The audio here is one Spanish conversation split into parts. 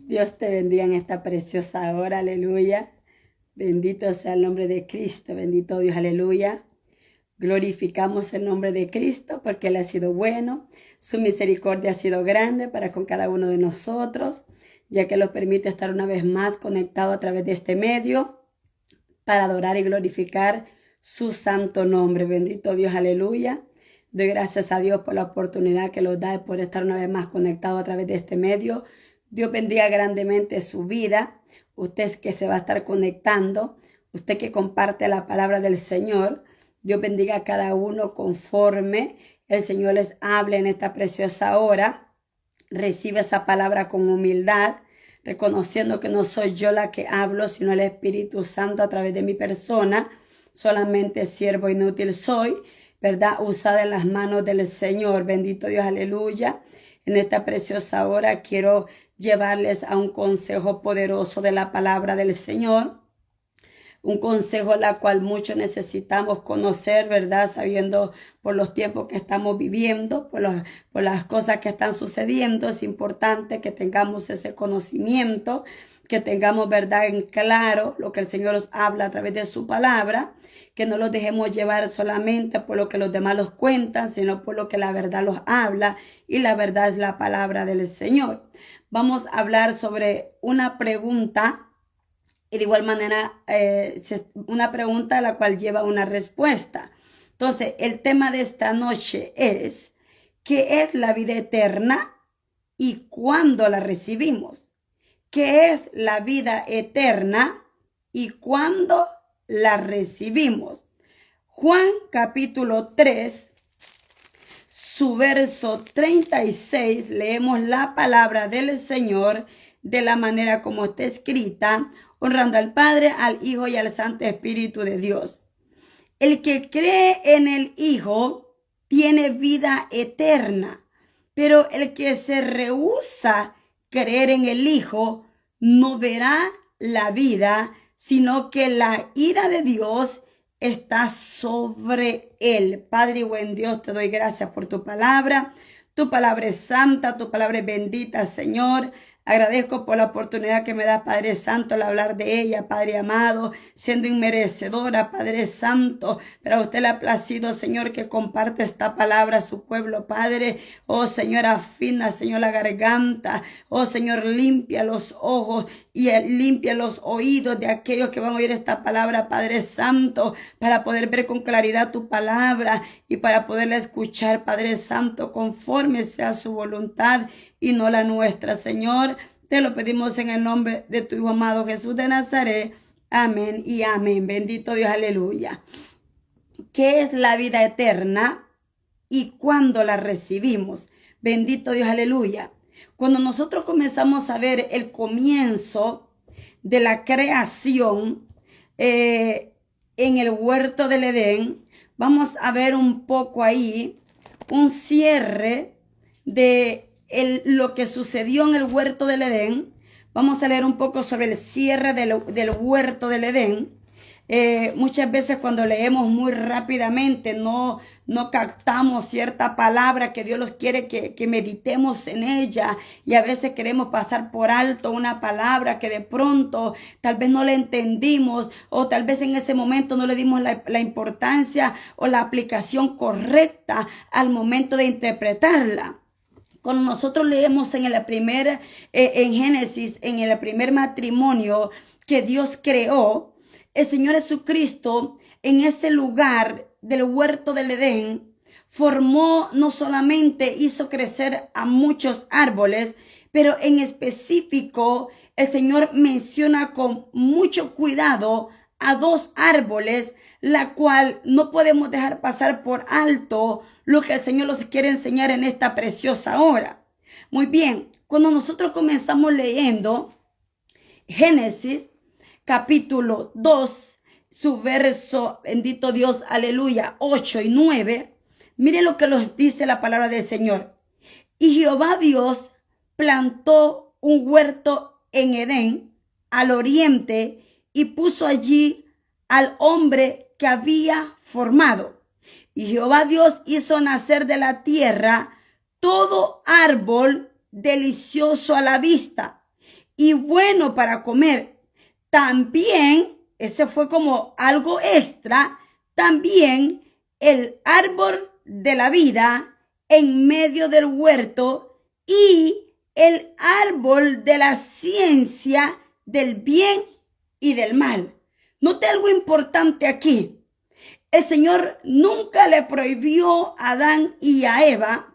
Dios te bendiga en esta preciosa hora, aleluya. Bendito sea el nombre de Cristo, bendito Dios, aleluya. Glorificamos el nombre de Cristo porque Él ha sido bueno, su misericordia ha sido grande para con cada uno de nosotros, ya que lo permite estar una vez más conectado a través de este medio para adorar y glorificar su santo nombre. Bendito Dios, aleluya. Doy gracias a Dios por la oportunidad que nos da de poder estar una vez más conectado a través de este medio. Dios bendiga grandemente su vida. Usted que se va a estar conectando, usted que comparte la palabra del Señor. Dios bendiga a cada uno conforme el Señor les hable en esta preciosa hora. Recibe esa palabra con humildad, reconociendo que no soy yo la que hablo, sino el Espíritu Santo a través de mi persona. Solamente siervo inútil soy, ¿verdad? Usada en las manos del Señor. Bendito Dios, aleluya. En esta preciosa hora quiero llevarles a un consejo poderoso de la palabra del Señor. Un consejo la cual muchos necesitamos conocer, ¿verdad? Sabiendo por los tiempos que estamos viviendo, por las cosas que están sucediendo. Es importante que tengamos ese conocimiento, que tengamos, ¿verdad?, en claro lo que el Señor nos habla a través de su palabra, que no los dejemos llevar solamente por lo que los demás los cuentan, sino por lo que la verdad los habla, y la verdad es la palabra del Señor. Vamos a hablar sobre una pregunta, y de igual manera una pregunta a la cual lleva una respuesta. Entonces, el tema de esta noche es: ¿qué es la vida eterna y cuándo la recibimos? ¿Qué es la vida eterna y cuándo la recibimos? Juan capítulo 3, su verso 36, leemos la palabra del Señor de la manera como está escrita, honrando al Padre, al Hijo y al Santo Espíritu de Dios. El que cree en el Hijo tiene vida eterna, pero el que se rehúsa creer en el Hijo no verá la vida, sino que la ira de Dios está sobre él. Padre y buen Dios, te doy gracias por tu palabra. Tu palabra es santa, tu palabra es bendita, Señor. Agradezco por la oportunidad que me da, Padre Santo, al hablar de ella, Padre amado, siendo inmerecedora, Padre Santo, pero a usted le ha placido, Señor, que comparte esta palabra a su pueblo, Padre. Oh, Señor, afina, Señor, la garganta. Oh, Señor, limpia los ojos y limpia los oídos de aquellos que van a oír esta palabra, Padre Santo, para poder ver con claridad tu palabra y para poderla escuchar, Padre Santo, conforme sea su voluntad y no la nuestra, Señor. Te lo pedimos en el nombre de tu Hijo amado Jesús de Nazaret. Amén y amén. Bendito Dios, aleluya. ¿Qué es la vida eterna y cuándo la recibimos? Bendito Dios, aleluya. Cuando nosotros comenzamos a ver el comienzo de la creación en el huerto del Edén, vamos a ver un poco ahí un cierre de lo que sucedió en el huerto del Edén. Vamos a leer un poco sobre el cierre del huerto del Edén. Muchas veces cuando leemos muy rápidamente no captamos cierta palabra que Dios nos quiere que meditemos en ella, y a veces queremos pasar por alto una palabra que de pronto tal vez no la entendimos, o tal vez en ese momento no le dimos la importancia o la aplicación correcta al momento de interpretarla. Cuando nosotros leemos en Génesis, en el primer matrimonio que Dios creó, el Señor Jesucristo en ese lugar del huerto del Edén formó, no solamente hizo crecer a muchos árboles, pero en específico el Señor menciona con mucho cuidado a dos árboles, la cual no podemos dejar pasar por alto lo que el Señor nos quiere enseñar en esta preciosa hora. Muy bien, cuando nosotros comenzamos leyendo Génesis capítulo 2, su verso, bendito Dios, aleluya, 8 y 9, mire lo que nos dice la palabra del Señor. Y Jehová Dios plantó un huerto en Edén, al oriente, y puso allí al hombre que había formado. Y Jehová Dios hizo nacer de la tierra todo árbol delicioso a la vista y bueno para comer. También, ese fue como algo extra, también el árbol de la vida en medio del huerto y el árbol de la ciencia del bien y del mal. Note algo importante aquí. El Señor nunca le prohibió a Adán y a Eva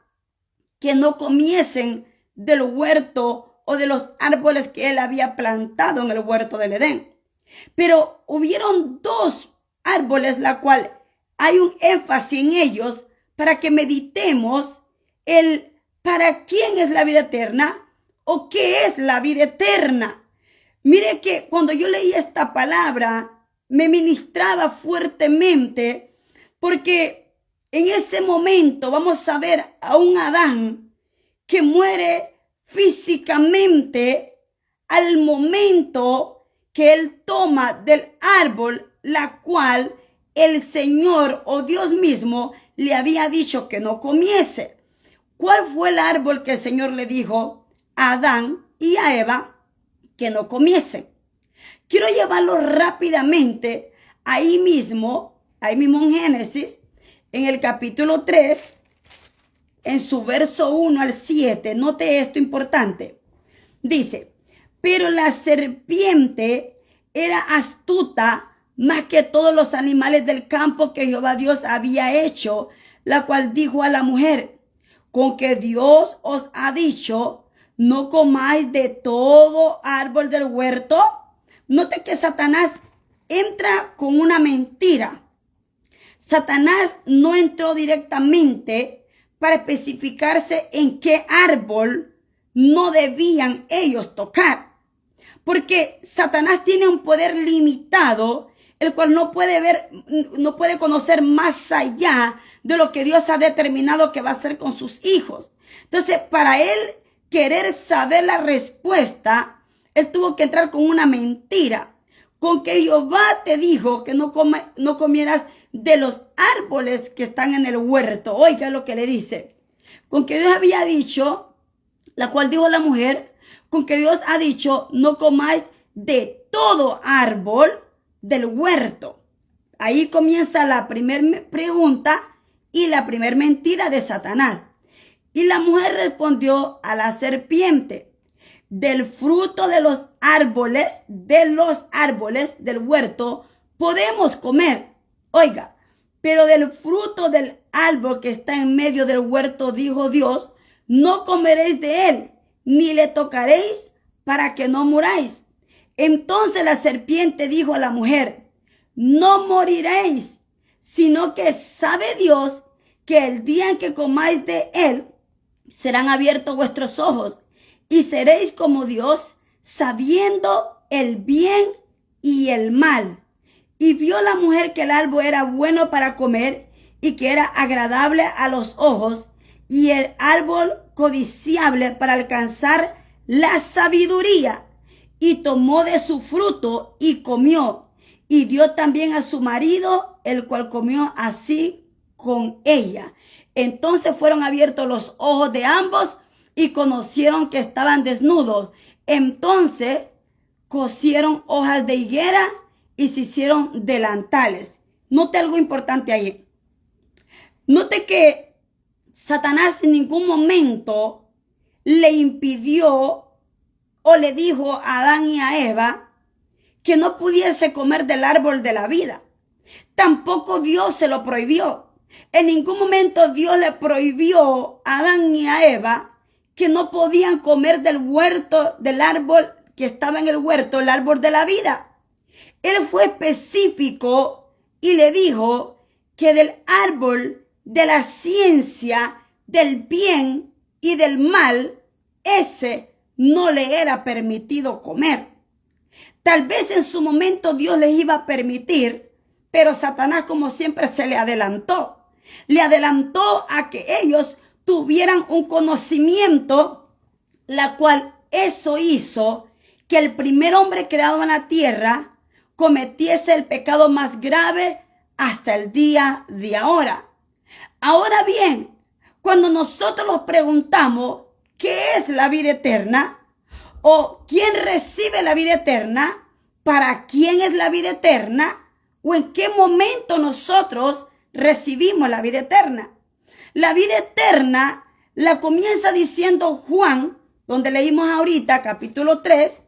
que no comiesen del huerto o de los árboles que él había plantado en el huerto del Edén. Pero hubieron dos árboles, la cual hay un énfasis en ellos para que meditemos el para quién es la vida eterna o qué es la vida eterna. Mire que cuando yo leí esta palabra me ministraba fuertemente porque en ese momento vamos a ver a un Adán que muere físicamente al momento que él toma del árbol, la cual el Señor o Dios mismo le había dicho que no comiese. ¿Cuál fue el árbol que el Señor le dijo a Adán y a Eva que no comiesen? Quiero llevarlo rápidamente ahí mismo en Génesis, en el capítulo 3, en su verso 1 al 7. Note esto importante. Dice, pero la serpiente era astuta más que todos los animales del campo que Jehová Dios había hecho, la cual dijo a la mujer, con que Dios os ha dicho, no comáis de todo árbol del huerto. Note que Satanás entra con una mentira. Satanás no entró directamente para especificarse en qué árbol no debían ellos tocar. Porque Satanás tiene un poder limitado, el cual no puede ver, no puede conocer más allá de lo que Dios ha determinado que va a hacer con sus hijos. Entonces, para él querer saber la respuesta, él tuvo que entrar con una mentira. Con que Jehová te dijo que no comieras de los árboles que están en el huerto. Oiga lo que le dice. Con que Dios había dicho, la cual dijo la mujer, con que Dios ha dicho, no comáis de todo árbol del huerto. Ahí comienza la primera pregunta y la primera mentira de Satanás. Y la mujer respondió a la serpiente, del fruto de los árboles del huerto podemos comer. Oiga, pero del fruto del árbol que está en medio del huerto, dijo Dios, no comeréis de él, ni le tocaréis para que no muráis. Entonces la serpiente dijo a la mujer, no moriréis, sino que sabe Dios que el día en que comáis de él, serán abiertos vuestros ojos y seréis como Dios, sabiendo el bien y el mal. Y vio la mujer que el árbol era bueno para comer y que era agradable a los ojos y el árbol codiciable para alcanzar la sabiduría. Y tomó de su fruto y comió y dio también a su marido, el cual comió así con ella. Entonces fueron abiertos los ojos de ambos y conocieron que estaban desnudos. Entonces cosieron hojas de higuera y se hicieron delantales. Note algo importante ahí. Note que Satanás en ningún momento le impidió o le dijo a Adán y a Eva que no pudiese comer del árbol de la vida. Tampoco Dios se lo prohibió. En ningún momento Dios le prohibió a Adán y a Eva que no podían comer del huerto, del árbol que estaba en el huerto, el árbol de la vida. Él fue específico y le dijo que del árbol de la ciencia, del bien y del mal, ese no le era permitido comer. Tal vez en su momento Dios les iba a permitir, pero Satanás, como siempre, se le adelantó. Le adelantó a que ellos tuvieran un conocimiento, la cual eso hizo que el primer hombre creado en la tierra cometiese el pecado más grave hasta el día de ahora. Ahora bien, cuando nosotros nos preguntamos ¿qué es la vida eterna? o quién recibe la vida eterna, para quién es la vida eterna, o en qué momento nosotros recibimos la vida eterna. La vida eterna la comienza diciendo Juan, donde leímos ahorita, capítulo 3,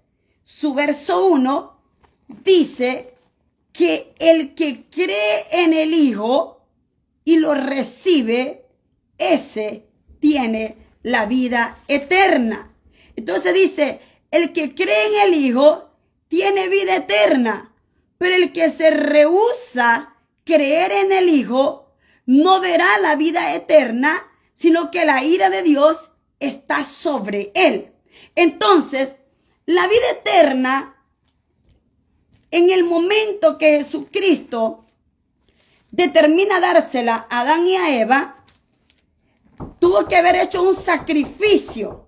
su verso 1, dice que el que cree en el Hijo y lo recibe, ese tiene la vida eterna. Entonces dice, el que cree en el Hijo tiene vida eterna, pero el que se rehúsa creer en el Hijo no verá la vida eterna, sino que la ira de Dios está sobre él. Entonces, la vida eterna, en el momento que Jesucristo determina dársela a Adán y a Eva, tuvo que haber hecho un sacrificio.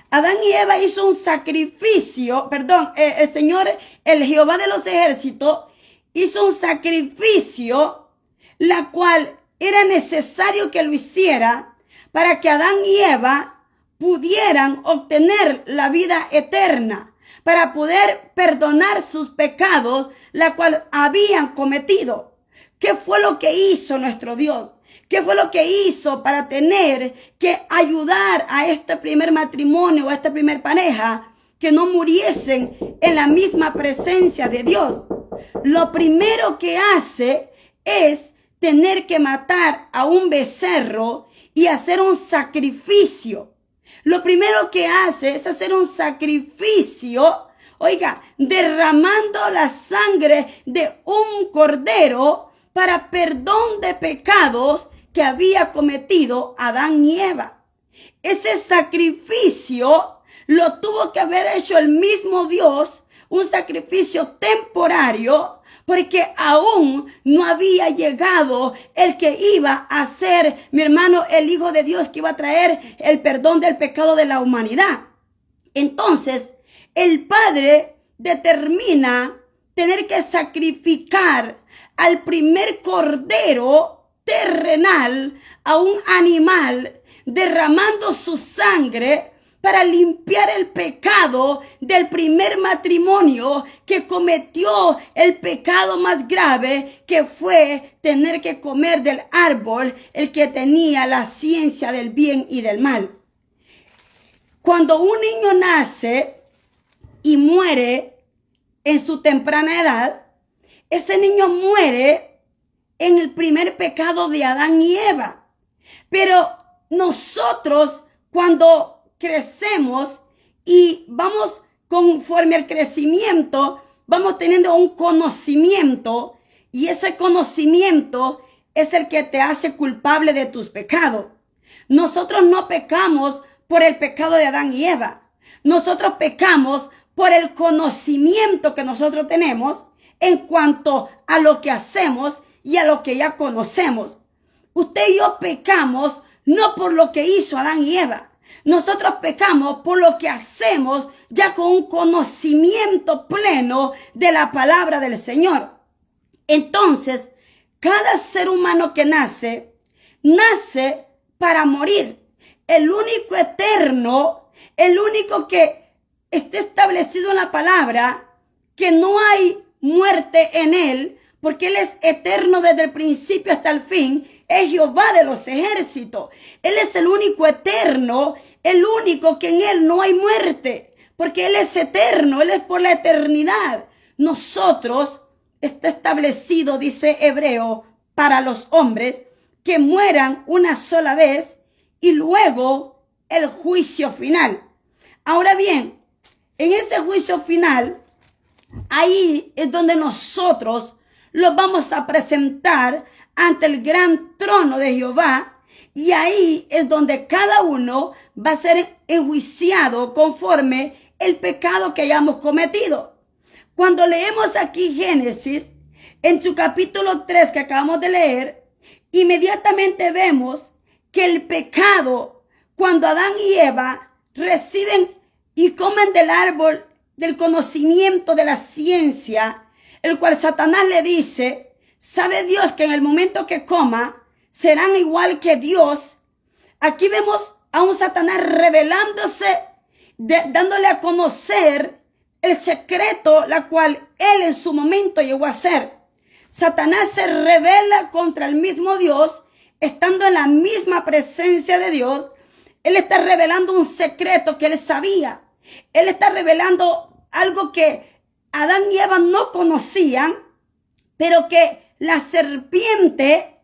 Adán y Eva hizo un sacrificio, el Señor, el Jehová de los ejércitos, hizo un sacrificio, la cual era necesario que lo hiciera para que Adán y Eva pudieran obtener la vida eterna, para poder perdonar sus pecados, la cual habían cometido. ¿Qué fue lo que hizo nuestro Dios? ¿Qué fue lo que hizo para tener que ayudar a este primer matrimonio, a esta primer pareja, que no muriesen en la misma presencia de Dios? Lo primero que hace es tener que matar a un becerro y hacer un sacrificio. Lo primero que hace es hacer un sacrificio, oiga, derramando la sangre de un cordero para perdón de pecados que había cometido Adán y Eva. Ese sacrificio lo tuvo que haber hecho el mismo Dios, un sacrificio temporario, porque aún no había llegado el que iba a ser, mi hermano, el Hijo de Dios, que iba a traer el perdón del pecado de la humanidad. Entonces, el Padre determina tener que sacrificar al primer cordero terrenal, a un animal, derramando su sangre para limpiar el pecado del primer matrimonio que cometió el pecado más grave, que fue tener que comer del árbol, el que tenía la ciencia del bien y del mal. Cuando un niño nace y muere en su temprana edad, ese niño muere en el primer pecado de Adán y Eva. Pero nosotros, cuando crecemos y vamos conforme al crecimiento, vamos teniendo un conocimiento, y ese conocimiento es el que te hace culpable de tus pecados. Nosotros no pecamos por el pecado de Adán y Eva. Nosotros pecamos por el conocimiento que nosotros tenemos en cuanto a lo que hacemos y a lo que ya conocemos. Usted y yo pecamos no por lo que hizo Adán y Eva. Nosotros pecamos por lo que hacemos ya con un conocimiento pleno de la palabra del Señor. Entonces, cada ser humano que nace, nace para morir. El único eterno, el único que esté establecido en la palabra, que no hay muerte en él, porque Él es eterno desde el principio hasta el fin, es Jehová de los ejércitos. Él es el único eterno, el único que en Él no hay muerte, porque Él es eterno, Él es por la eternidad. Nosotros, está establecido, dice Hebreo, para los hombres, que mueran una sola vez y luego el juicio final. Ahora bien, en ese juicio final, ahí es donde nosotros los vamos a presentar ante el gran trono de Jehová, y ahí es donde cada uno va a ser enjuiciado conforme el pecado que hayamos cometido. Cuando leemos aquí Génesis, en su capítulo 3 que acabamos de leer, inmediatamente vemos que el pecado, cuando Adán y Eva reciben y comen del árbol del conocimiento de la ciencia, el cual Satanás le dice, sabe Dios que en el momento que coma, serán igual que Dios. Aquí vemos a un Satanás revelándose, dándole a conocer el secreto, la cual él en su momento llegó a hacer. Satanás se rebela contra el mismo Dios, estando en la misma presencia de Dios. Él está revelando un secreto que él sabía. Él está revelando algo que Adán y Eva no conocían, pero que la serpiente,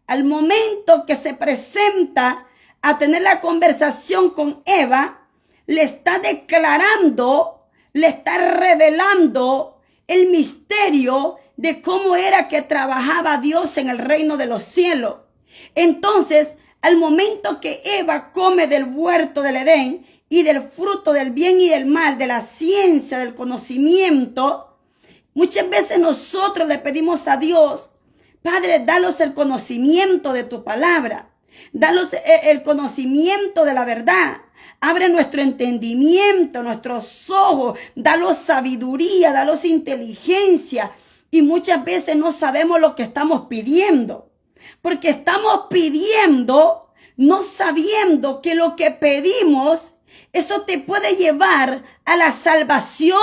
al momento que se presenta a tener la conversación con Eva, le está declarando, le está revelando el misterio de cómo era que trabajaba Dios en el reino de los cielos. Entonces, al momento que Eva come del huerto del Edén y del fruto del bien y del mal, de la ciencia, del conocimiento, muchas veces nosotros le pedimos a Dios, Padre, danos el conocimiento de tu palabra, danos el conocimiento de la verdad, abre nuestro entendimiento, nuestros ojos, danos sabiduría, danos inteligencia. Y muchas veces no sabemos lo que estamos pidiendo, porque estamos pidiendo no sabiendo que lo que pedimos, eso te puede llevar a la salvación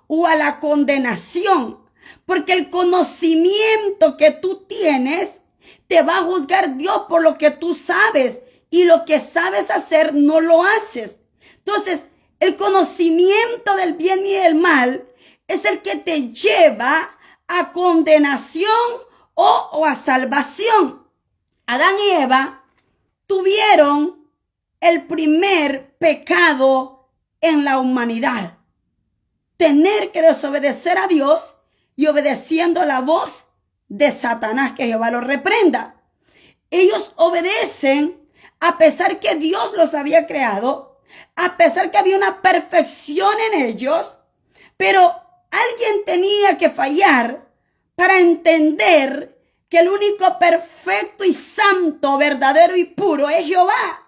o a la condenación. Porque el conocimiento que tú tienes te va a juzgar Dios por lo que tú sabes, y lo que sabes hacer no lo haces. Entonces, el conocimiento del bien y del mal es el que te lleva a condenación o a salvación. Adán y Eva tuvieron el primer pecado en la humanidad: tener que desobedecer a Dios y obedeciendo la voz de Satanás, que Jehová los reprenda. Ellos obedecen a pesar que Dios los había creado, a pesar que había una perfección en ellos, pero alguien tenía que fallar para entender que el único perfecto y santo, verdadero y puro es Jehová.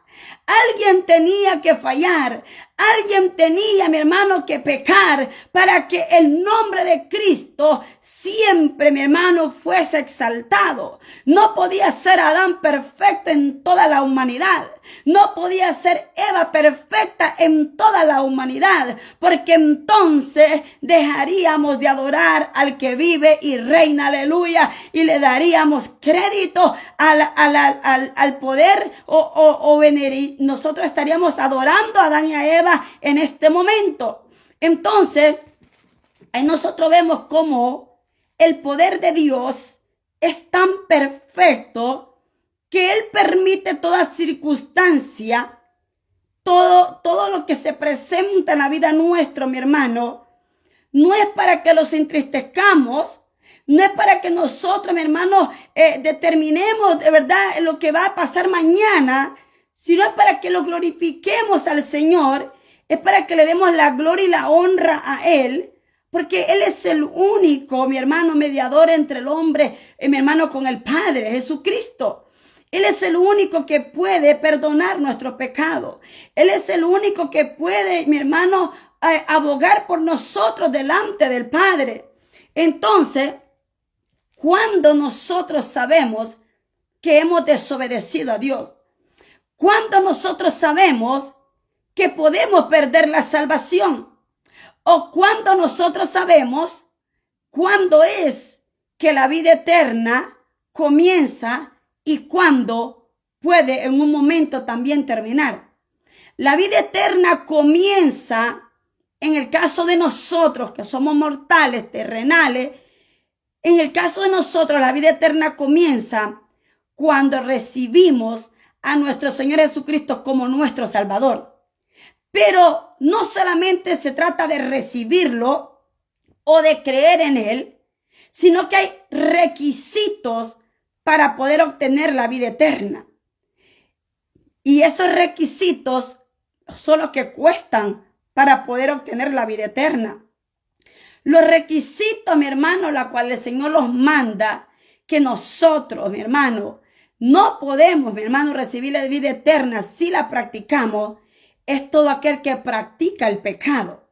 Alguien tenía que fallar, alguien tenía, mi hermano, que pecar para que el nombre de Cristo siempre, mi hermano, fuese exaltado. No podía ser Adán perfecto en toda la humanidad. No podía ser Eva perfecta en toda la humanidad, porque entonces dejaríamos de adorar al que vive y reina, aleluya, y le daríamos crédito al poder o nosotros estaríamos adorando a Adán y a Eva en este momento. Entonces, ahí nosotros vemos cómo el poder de Dios es tan perfecto que Él permite toda circunstancia, todo lo que se presenta en la vida nuestra, mi hermano, no es para que los entristezcamos, no es para que nosotros, mi hermano, determinemos de verdad lo que va a pasar mañana, sino es para que lo glorifiquemos al Señor, es para que le demos la gloria y la honra a Él, porque Él es el único, mi hermano, mediador entre el hombre, mi hermano, con el Padre, Jesucristo. Él es el único que puede perdonar nuestro pecado. Él es el único que puede, mi hermano, abogar por nosotros delante del Padre. Entonces, cuando nosotros sabemos que hemos desobedecido a Dios, cuando nosotros sabemos que podemos perder la salvación, o cuando nosotros sabemos cuándo es que la vida eterna comienza y cuándo puede en un momento también terminar. La vida eterna comienza, en el caso de nosotros que somos mortales, terrenales, en el caso de nosotros la vida eterna comienza cuando recibimos a nuestro Señor Jesucristo como nuestro Salvador. Pero no solamente se trata de recibirlo o de creer en Él, sino que hay requisitos para poder obtener la vida eterna. Y esos requisitos son los que cuestan para poder obtener la vida eterna. Los requisitos, mi hermano, la cual el Señor los manda, que nosotros, mi hermano, no podemos, mi hermano, recibir la vida eterna si la practicamos, es todo aquel que practica el pecado.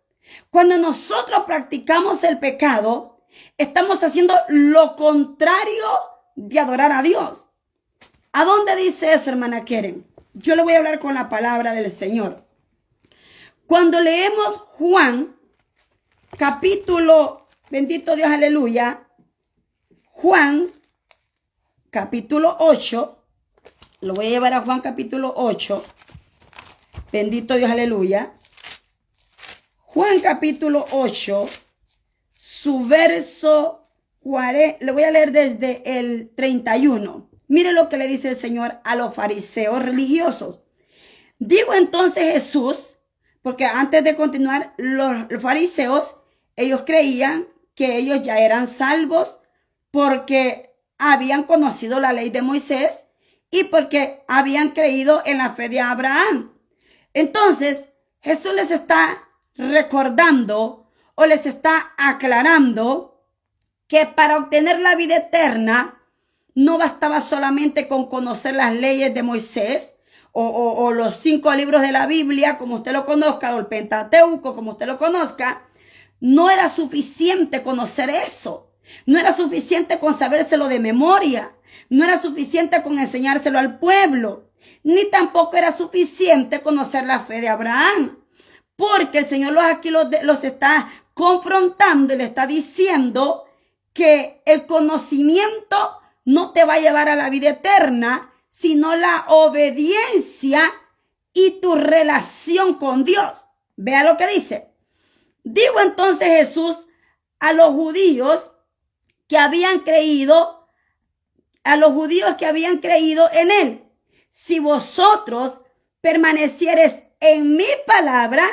Cuando nosotros practicamos el pecado, estamos haciendo lo contrario de adorar a Dios. ¿A dónde dice eso, hermana Keren? Yo le voy a hablar con la palabra del Señor. Cuando leemos Juan, capítulo, bendito Dios, aleluya, Juan, capítulo 8, lo voy a llevar a Juan capítulo 8, bendito Dios, aleluya. Juan capítulo 8, su verso 40, le voy a leer desde el 31. Mire lo que le dice el Señor a los fariseos religiosos. Digo entonces Jesús, porque antes de continuar, los fariseos, ellos creían que ellos ya eran salvos porque habían conocido la ley de Moisés y porque habían creído en la fe de Abraham. Entonces, Jesús les está recordando o les está aclarando que para obtener la vida eterna no bastaba solamente con conocer las leyes de Moisés o los 5 libros de la Biblia, como usted lo conozca, o el Pentateuco, como usted lo conozca. No era suficiente conocer eso. No era suficiente con sabérselo de memoria. No era suficiente con enseñárselo al pueblo. Ni tampoco era suficiente conocer la fe de Abraham. Porque el Señor aquí los está confrontando y le está diciendo que el conocimiento no te va a llevar a la vida eterna, sino la obediencia y tu relación con Dios. Vea lo que dice. Digo entonces Jesús a los judíos que habían creído, en él: si vosotros permaneciereis en mi palabra,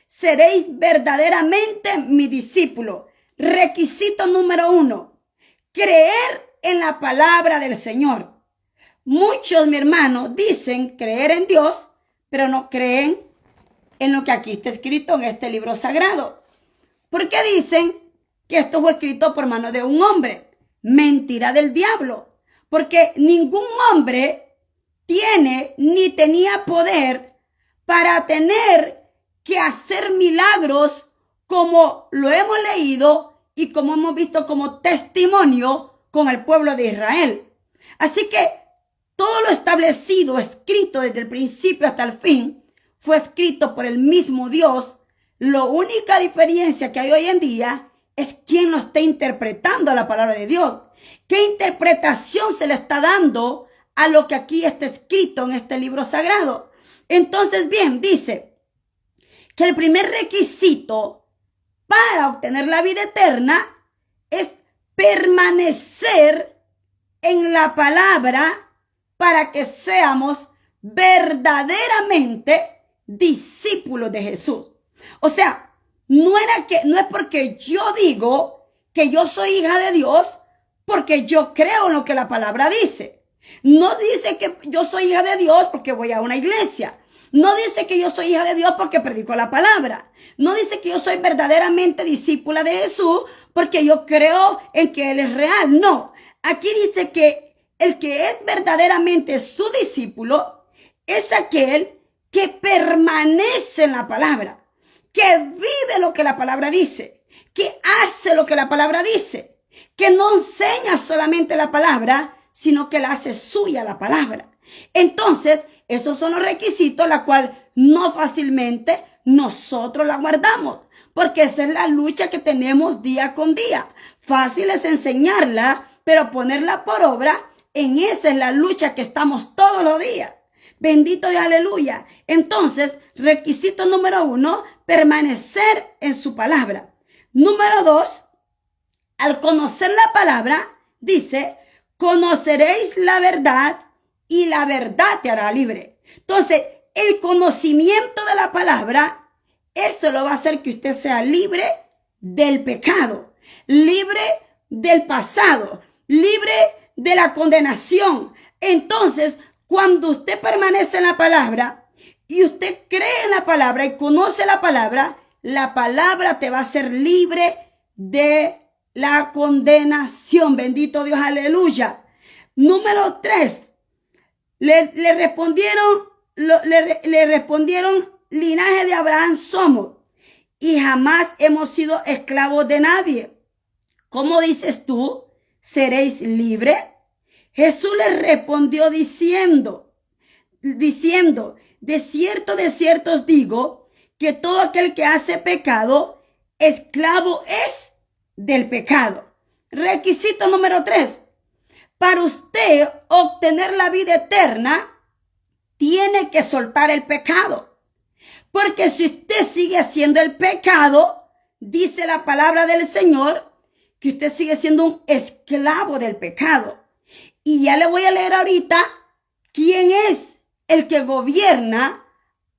seréis verdaderamente mi discípulo. Requisito número 1, creer en la palabra del Señor. Muchos, mi hermano, dicen creer en Dios, pero no creen en lo que aquí está escrito en este libro sagrado. ¿Por qué dicen que esto fue escrito por mano de un hombre? Mentira del diablo. Porque ningún hombre tiene ni tenía poder para tener que hacer milagros como lo hemos leído y como hemos visto como testimonio con el pueblo de Israel. Así que todo lo establecido, escrito desde el principio hasta el fin, fue escrito por el mismo Dios. La única diferencia que hay hoy en día es quién lo está interpretando a la palabra de Dios. ¿Qué interpretación se le está dando a lo que aquí está escrito en este libro sagrado? Entonces, bien, dice que el primer requisito para obtener la vida eterna es permanecer en la palabra para que seamos verdaderamente discípulos de Jesús. O sea, no es porque yo digo que yo soy hija de Dios, porque yo creo en lo que la palabra dice. No dice que yo soy hija de Dios porque voy a una iglesia. No dice que yo soy hija de Dios porque predico la palabra. No dice que yo soy verdaderamente discípula de Jesús porque yo creo en que Él es real. No, aquí dice que el que es verdaderamente su discípulo es aquel que permanece en la palabra, que vive lo que la palabra dice, que hace lo que la palabra dice, que no enseña solamente la palabra, sino que la hace suya la palabra. Entonces, esos son los requisitos, la cual no fácilmente nosotros la guardamos, porque esa es la lucha que tenemos día con día. Fácil es enseñarla, pero ponerla por obra, en esa es la lucha que estamos todos los días. Bendito Dios, aleluya. Entonces, requisito número 1, permanecer en su palabra. Número 2, al conocer la palabra, dice, conoceréis la verdad y la verdad te hará libre. Entonces, el conocimiento de la palabra, eso lo va a hacer que usted sea libre del pecado, libre del pasado, libre de la condenación. Entonces, cuando usted permanece en la palabra y usted cree en la palabra y conoce la palabra te va a hacer libre de la condenación. Bendito Dios, aleluya. Número 3, le respondieron, linaje de Abraham somos y jamás hemos sido esclavos de nadie. ¿Cómo dices tú? ¿Seréis libres? Jesús les respondió diciendo, de cierto os digo, que todo aquel que hace pecado, esclavo es del pecado. Requisito número 3. Para usted obtener la vida eterna, tiene que soltar el pecado. Porque si usted sigue haciendo el pecado, dice la palabra del Señor, que usted sigue siendo un esclavo del pecado. Y ya le voy a leer ahorita quién es el que gobierna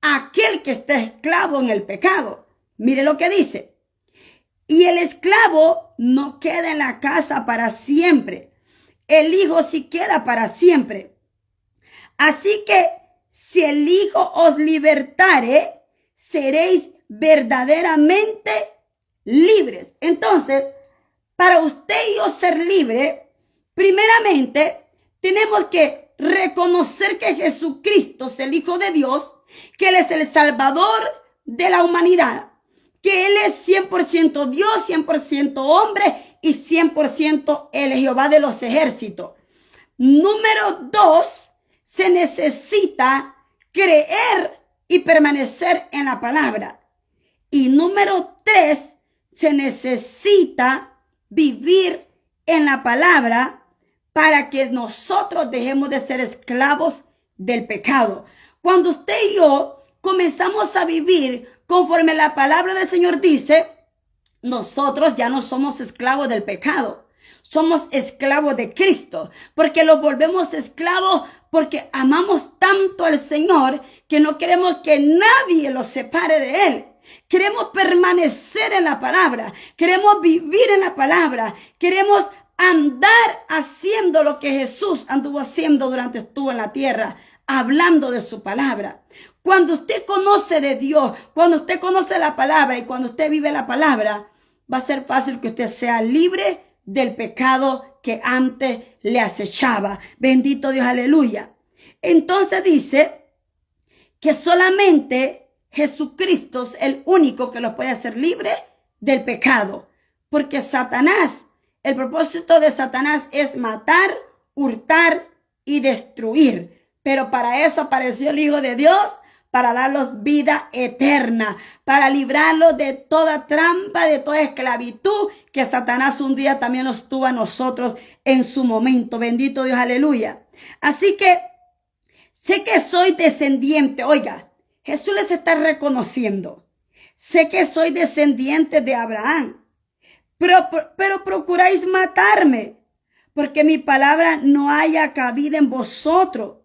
a aquel que está esclavo en el pecado. Mire lo que dice. Y el esclavo no queda en la casa para siempre. El hijo sí queda para siempre. Así que si el Hijo os libertare, seréis verdaderamente libres. Entonces, para usted y yo ser libre, primeramente tenemos que reconocer que Jesucristo es el Hijo de Dios, que Él es el Salvador de la humanidad, que Él es 100% Dios, 100% hombre y 100% el Jehová de los ejércitos. Número 2, se necesita creer y permanecer en la palabra. Y número 3, se necesita vivir en la palabra para que nosotros dejemos de ser esclavos del pecado. Cuando usted y yo comenzamos a vivir conforme la palabra del Señor dice, nosotros ya no somos esclavos del pecado. Somos esclavos de Cristo, porque los volvemos esclavos porque amamos tanto al Señor que no queremos que nadie los separe de Él. Queremos permanecer en la palabra, queremos vivir en la palabra, queremos andar haciendo lo que Jesús anduvo haciendo durante estuvo en la tierra, hablando de su palabra. Cuando usted conoce de Dios, cuando usted conoce la palabra y cuando usted vive la palabra, va a ser fácil que usted sea libre del pecado que antes le acechaba. Bendito Dios, aleluya. Entonces dice que solamente Jesucristo es el único que lo puede hacer libre del pecado. Porque Satanás, el propósito de Satanás es matar, hurtar y destruir. Pero para eso apareció el Hijo de Dios, para darlos vida eterna, para librarlos de toda trampa, de toda esclavitud, que Satanás un día también nos tuvo a nosotros en su momento. Bendito Dios, aleluya. Así que sé que soy descendiente. Oiga, Jesús les está reconociendo. Sé que soy descendiente de Abraham, pero procuráis matarme, porque mi palabra no haya cabida en vosotros.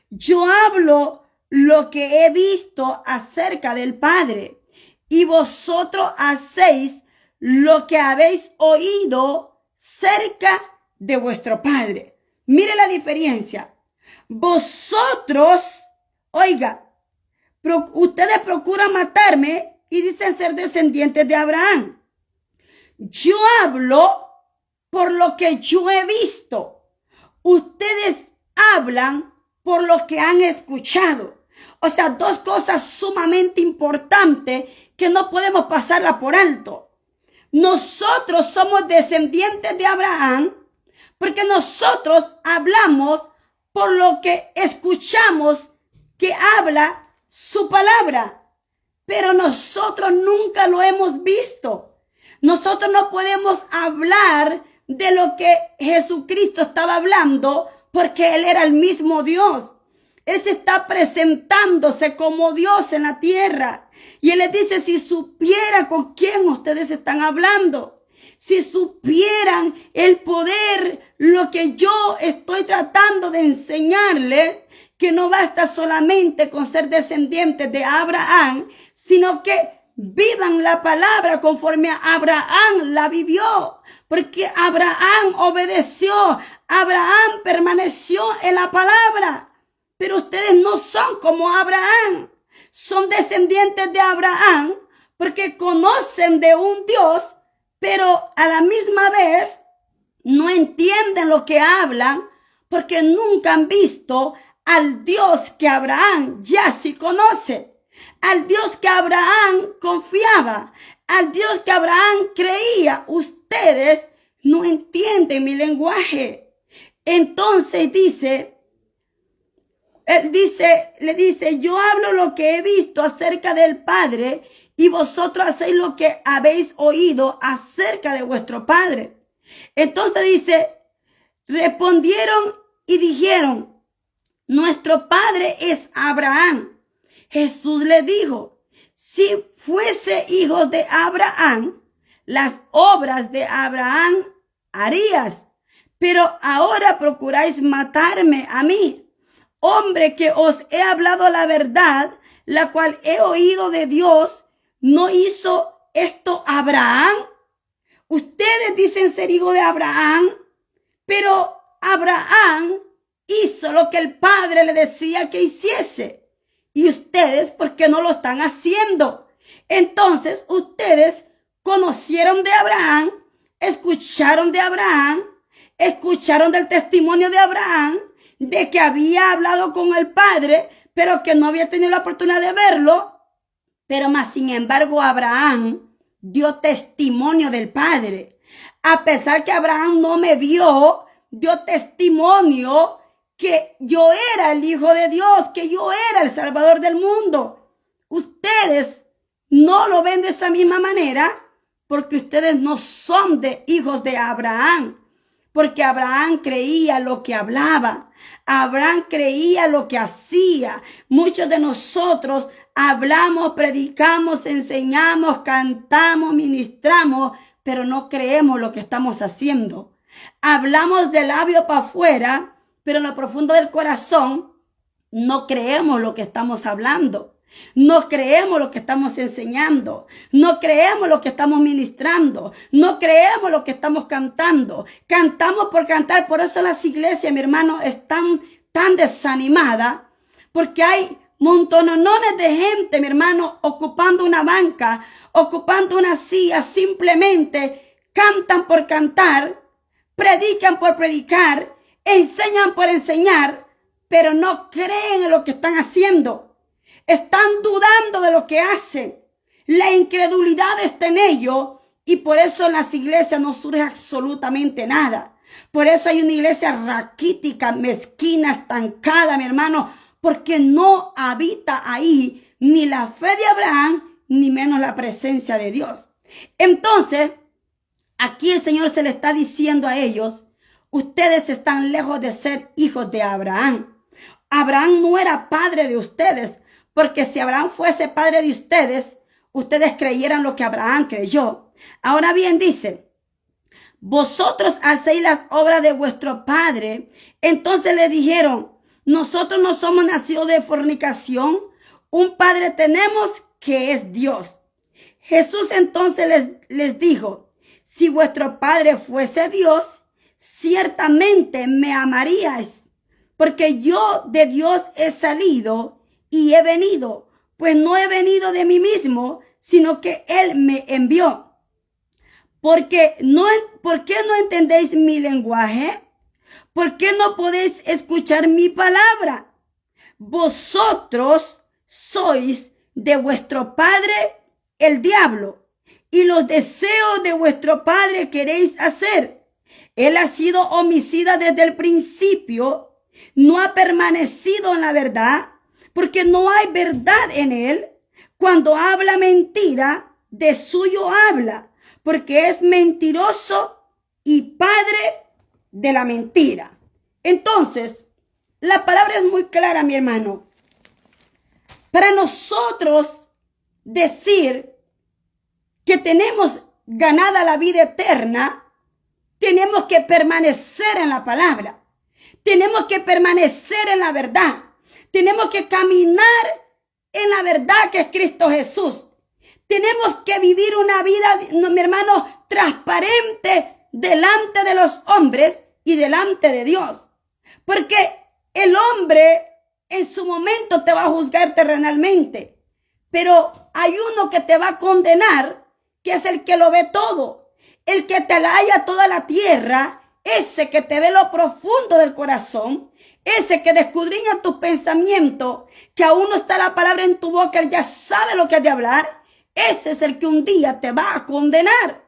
Yo hablo lo que he visto acerca del Padre, y vosotros hacéis lo que habéis oído cerca de vuestro Padre. Mire la diferencia. Vosotros, oiga, ustedes procuran matarme y dicen ser descendientes de Abraham. Yo hablo por lo que yo he visto. Ustedes hablan por lo que han escuchado. O sea, dos cosas sumamente importantes que no podemos pasarla por alto. Nosotros somos descendientes de Abraham porque nosotros hablamos por lo que escuchamos que habla su palabra. Pero nosotros nunca lo hemos visto. Nosotros no podemos hablar de lo que Jesucristo estaba hablando porque Él era el mismo Dios. Él se está presentándose como Dios en la tierra. Y Él les dice, si supiera con quién ustedes están hablando, si supieran el poder, lo que yo estoy tratando de enseñarles, que no basta solamente con ser descendientes de Abraham, sino que vivan la palabra conforme a Abraham la vivió. Porque Abraham obedeció, Abraham permaneció en la palabra. Pero ustedes no son como Abraham. Son descendientes de Abraham porque conocen de un Dios, pero a la misma vez no entienden lo que hablan porque nunca han visto al Dios que Abraham ya sí conoce. Al Dios que Abraham confiaba, al Dios que Abraham creía. Ustedes no entienden mi lenguaje. Entonces dice, le dice, yo hablo lo que he visto acerca del Padre y vosotros hacéis lo que habéis oído acerca de vuestro Padre. Entonces dice, respondieron y dijeron, nuestro Padre es Abraham. Jesús le dijo, si fuese hijo de Abraham, las obras de Abraham harías, pero ahora procuráis matarme a mí, hombre que os he hablado la verdad, la cual he oído de Dios. ¿No hizo esto Abraham? Ustedes dicen ser hijo de Abraham, pero Abraham hizo lo que el Padre le decía que hiciese. Y ustedes, ¿por qué no lo están haciendo? Entonces, ustedes conocieron de Abraham, escucharon de Abraham, escucharon del testimonio de Abraham, de que había hablado con el Padre, pero que no había tenido la oportunidad de verlo. Pero más sin embargo, Abraham dio testimonio del Padre. A pesar que Abraham no me vio, dio testimonio que yo era el Hijo de Dios, que yo era el Salvador del mundo. Ustedes no lo ven de esa misma manera porque ustedes no son de hijos de Abraham. Porque Abraham creía lo que hablaba. Abraham creía lo que hacía. Muchos de nosotros hablamos, predicamos, enseñamos, cantamos, ministramos, pero no creemos lo que estamos haciendo. Hablamos de labio para afuera, pero en lo profundo del corazón no creemos lo que estamos hablando. No creemos lo que estamos enseñando. No creemos lo que estamos ministrando. No creemos lo que estamos cantando. Cantamos por cantar. Por eso las iglesias, mi hermano, están tan desanimadas. Porque hay montonones de gente, mi hermano, ocupando una banca, ocupando una silla. Simplemente cantan por cantar, predican por predicar, enseñan por enseñar, pero no creen en lo que están haciendo. Están dudando de lo que hacen. La incredulidad está en ellos y por eso en las iglesias no surge absolutamente nada. Por eso hay una iglesia raquítica, mezquina, estancada, mi hermano, porque no habita ahí ni la fe de Abraham, ni menos la presencia de Dios. Entonces, aquí el Señor se le está diciendo a ellos, ustedes están lejos de ser hijos de Abraham. Abraham no era padre de ustedes. Porque si Abraham fuese padre de ustedes, ustedes creyeran lo que Abraham creyó. Ahora bien, dice, vosotros hacéis las obras de vuestro padre. Entonces le dijeron, nosotros no somos nacidos de fornicación. Un padre tenemos que es Dios. Jesús entonces les dijo, si vuestro padre fuese Dios, ciertamente me amaríais, porque yo de Dios he salido y he venido, pues no he venido de mí mismo, sino que Él me envió. ¿Por qué no entendéis mi lenguaje? ¿Por qué no podéis escuchar mi palabra? Vosotros sois de vuestro padre el diablo, y los deseos de vuestro padre queréis hacer. Él ha sido homicida desde el principio, no ha permanecido en la verdad, porque no hay verdad en él. Cuando habla mentira, de suyo habla, porque es mentiroso y padre de la mentira. Entonces, la palabra es muy clara, mi hermano. Para nosotros decir que tenemos ganada la vida eterna, tenemos que permanecer en la palabra. Tenemos que permanecer en la verdad. Tenemos que caminar en la verdad que es Cristo Jesús. Tenemos que vivir una vida, mi hermano, transparente delante de los hombres y delante de Dios. Porque el hombre en su momento te va a juzgar terrenalmente. Pero hay uno que te va a condenar, que es el que lo ve todo. El que te la halla toda la tierra, ese que te ve lo profundo del corazón, ese que escudriña tus pensamientos, que aún no está la palabra en tu boca, él ya sabe lo que has de hablar, ese es el que un día te va a condenar.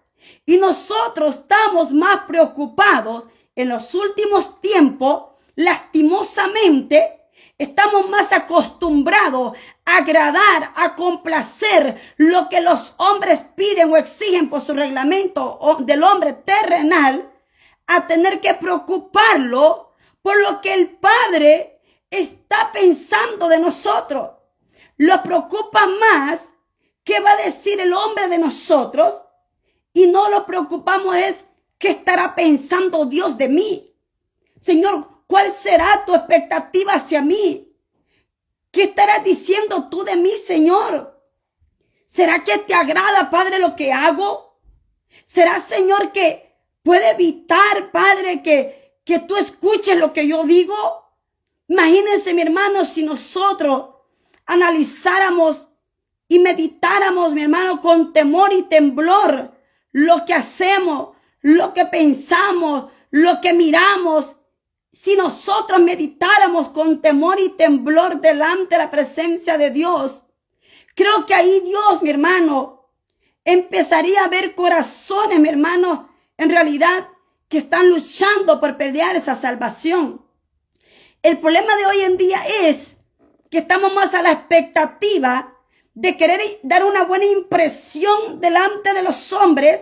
Y nosotros estamos más preocupados en los últimos tiempos, lastimosamente, Estamos más acostumbrados a agradar, a complacer lo que los hombres piden o exigen por su reglamento del hombre terrenal, a tener que preocuparlo por lo que el Padre está pensando de nosotros. Lo preocupa más qué va a decir el hombre de nosotros, y no lo preocupamos es qué estará pensando Dios de mí. Señor, ¿cuál será tu expectativa hacia mí? ¿Qué estarás diciendo tú de mí, Señor? ¿Será que te agrada, Padre, lo que hago? ¿Será, Señor, que puede evitar, Padre, que tú escuches lo que yo digo? Imagínense, mi hermano, si nosotros analizáramos y meditáramos, mi hermano, con temor y temblor lo que hacemos, lo que pensamos, lo que miramos. Si nosotros meditáramos con temor y temblor delante de la presencia de Dios, creo que ahí Dios, mi hermano, empezaría a ver corazones, mi hermano, en realidad que están luchando por pelear esa salvación. El problema de hoy en día es que estamos más a la expectativa de querer dar una buena impresión delante de los hombres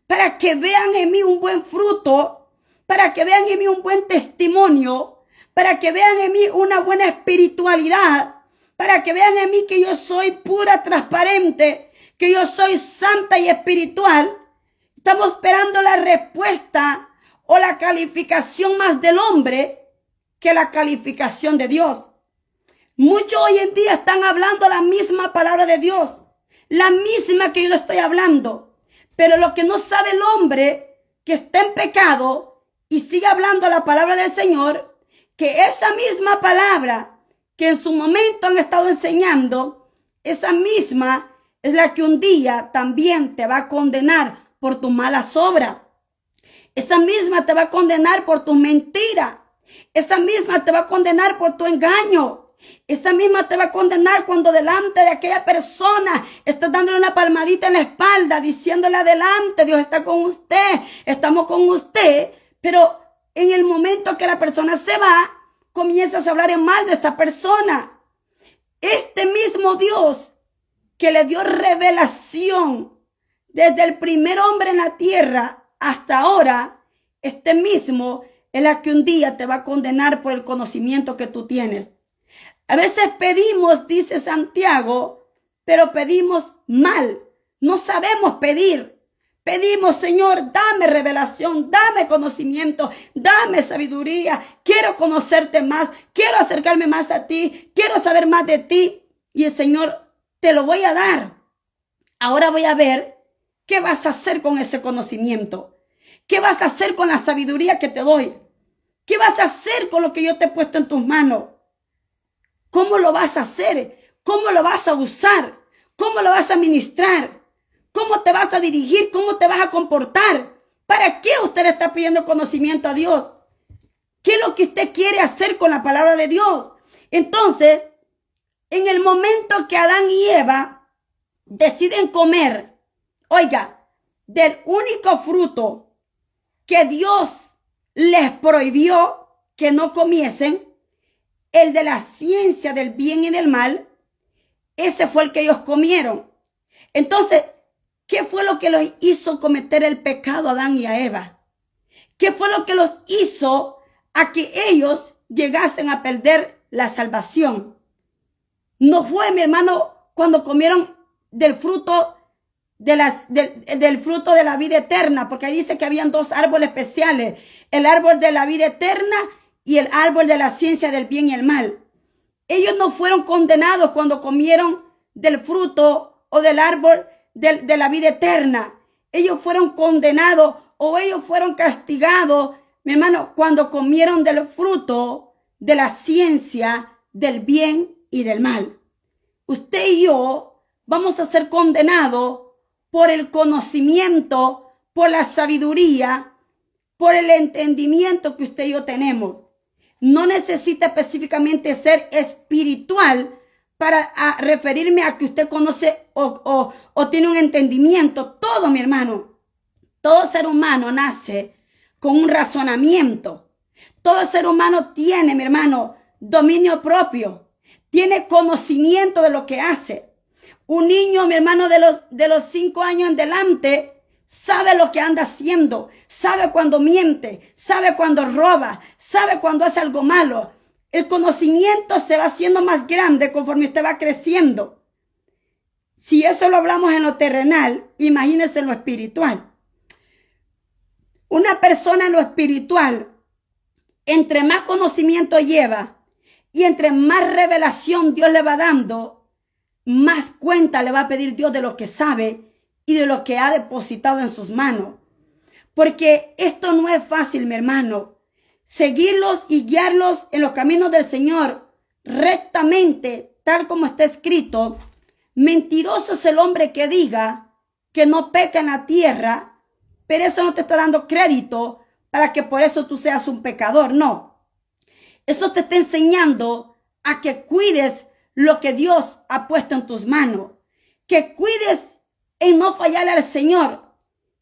para que vean en mí un buen fruto, para que vean en mí un buen testimonio, para que vean en mí una buena espiritualidad, para que vean en mí que yo soy pura, transparente, que yo soy santa y espiritual. Estamos esperando la respuesta o la calificación más del hombre que la calificación de Dios. Muchos hoy en día están hablando la misma palabra de Dios, la misma que yo le estoy hablando. Pero lo que no sabe el hombre que está en pecado y sigue hablando la palabra del Señor, que esa misma palabra que en su momento han estado enseñando, esa misma es la que un día también te va a condenar por tus malas obras. Esa misma te va a condenar por tus mentiras. Esa misma te va a condenar por tu engaño. Esa misma te va a condenar cuando delante de aquella persona estás dándole una palmadita en la espalda, diciéndole adelante, Dios está con usted, estamos con usted. Pero en el momento que la persona se va, comienzas a hablar en mal de esa persona. Este mismo Dios que le dio revelación desde el primer hombre en la tierra hasta ahora, este mismo es la que un día te va a condenar por el conocimiento que tú tienes. A veces pedimos, dice Santiago, pero pedimos mal. No sabemos pedir. Pedimos, Señor, dame revelación, dame conocimiento, dame sabiduría. Quiero conocerte más, quiero acercarme más a ti, quiero saber más de ti. Y el Señor, te lo voy a dar. Ahora voy a ver qué vas a hacer con ese conocimiento. ¿Qué vas a hacer con la sabiduría que te doy? ¿Qué vas a hacer con lo que yo te he puesto en tus manos? ¿Cómo lo vas a hacer? ¿Cómo lo vas a usar? ¿Cómo lo vas a ministrar? ¿Cómo te vas a dirigir? ¿Cómo te vas a comportar? ¿Para qué usted le está pidiendo conocimiento a Dios? ¿Qué es lo que usted quiere hacer con la palabra de Dios? Entonces, en el momento que Adán y Eva deciden comer, oiga, del único fruto que Dios les prohibió que no comiesen, el de la ciencia del bien y del mal, ese fue el que ellos comieron. Entonces, ¿qué fue lo que los hizo cometer el pecado a Adán y a Eva? ¿Qué fue lo que los hizo a que ellos llegasen a perder la salvación? No fue, mi hermano, cuando comieron del fruto del fruto de la vida eterna, porque ahí dice que habían dos árboles especiales, el árbol de la vida eterna y el árbol de la ciencia del bien y el mal. Ellos no fueron condenados cuando comieron del fruto o del árbol de la vida eterna. Ellos fueron condenados o ellos fueron castigados, mi hermano, cuando comieron del fruto de la ciencia del bien y del mal. Usted y yo vamos a ser condenados por el conocimiento, por la sabiduría, por el entendimiento que usted y yo tenemos. No necesita específicamente ser espiritual para referirme a que usted conoce o tiene un entendimiento. Todo, mi hermano, todo ser humano nace con un razonamiento. Todo ser humano tiene, mi hermano, dominio propio, tiene conocimiento de lo que hace. Un niño, mi hermano, de los 5 años en adelante, sabe lo que anda haciendo, sabe cuando miente, sabe cuando roba, sabe cuando hace algo malo. El conocimiento se va haciendo más grande conforme usted va creciendo. Si eso lo hablamos en lo terrenal, imagínese en lo espiritual. Una persona en lo espiritual, entre más conocimiento lleva y entre más revelación Dios le va dando, más cuenta le va a pedir Dios de lo que sabe y de lo que ha depositado en sus manos. Porque esto no es fácil, mi hermano. Seguirlos y guiarlos en los caminos del Señor rectamente, tal como está escrito. Mentiroso es el hombre que diga que no peca en la tierra, pero eso no te está dando crédito para que por eso tú seas un pecador. No. Eso te está enseñando a que cuides lo que Dios ha puesto en tus manos. Que cuides en no fallarle al Señor.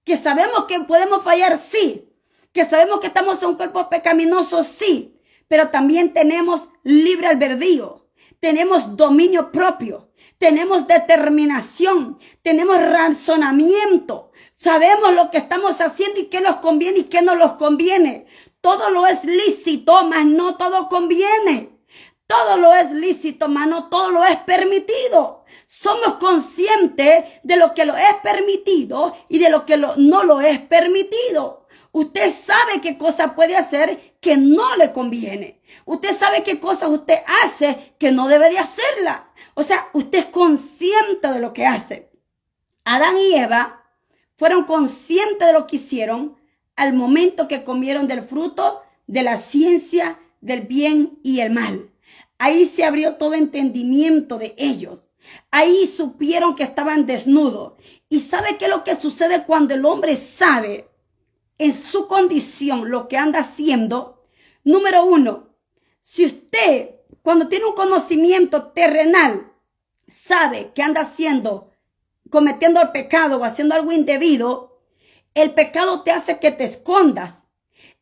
Que sabemos que podemos fallar, sí. Que sabemos que estamos en un cuerpo pecaminoso, sí. Pero también tenemos libre albedrío. Tenemos dominio propio. Tenemos determinación. Tenemos razonamiento. Sabemos lo que estamos haciendo y qué nos conviene y qué no nos conviene. Todo lo es lícito, mas no todo conviene. Todo lo es lícito, mas no todo lo es permitido. Somos conscientes de lo que lo es permitido y de lo que no lo es permitido. Usted sabe qué cosa puede hacer que no le conviene. Usted sabe qué cosas usted hace que no debe de hacerla. O sea, usted es consciente de lo que hace. Adán y Eva fueron conscientes de lo que hicieron al momento que comieron del fruto de la ciencia del bien y el mal. Ahí se abrió todo entendimiento de ellos. Ahí supieron que estaban desnudos. ¿Y sabe qué es lo que sucede cuando el hombre sabe en su condición lo que anda haciendo? Número 1, si usted cuando tiene un conocimiento terrenal sabe que anda cometiendo el pecado o haciendo algo indebido, el pecado te hace que te escondas.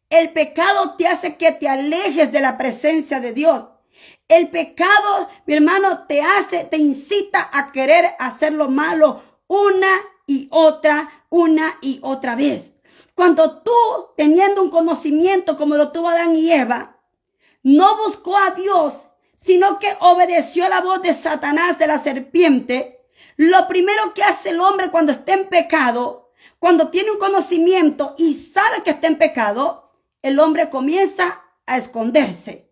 El pecado te hace que te alejes de la presencia de Dios. El pecado, mi hermano, te incita a querer hacer lo malo una y otra vez. Cuando tú, teniendo un conocimiento como lo tuvo Adán y Eva, no buscó a Dios, sino que obedeció a la voz de Satanás, de la serpiente, lo primero que hace el hombre cuando está en pecado, cuando tiene un conocimiento y sabe que está en pecado, el hombre comienza a esconderse.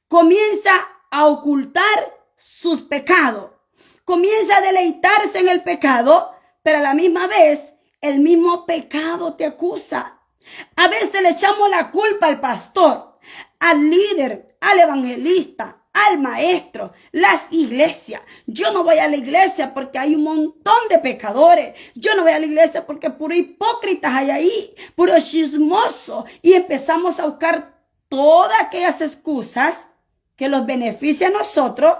Comienza a ocultar sus pecados. Comienza a deleitarse en el pecado, pero a la misma vez el mismo pecado te acusa. A veces le echamos la culpa al pastor, al líder, al evangelista, al maestro, las iglesias. Yo no voy a la iglesia porque hay un montón de pecadores. Yo no voy a la iglesia porque puro hipócritas hay ahí, puro chismoso. Y empezamos a buscar todas aquellas excusas que los beneficia a nosotros,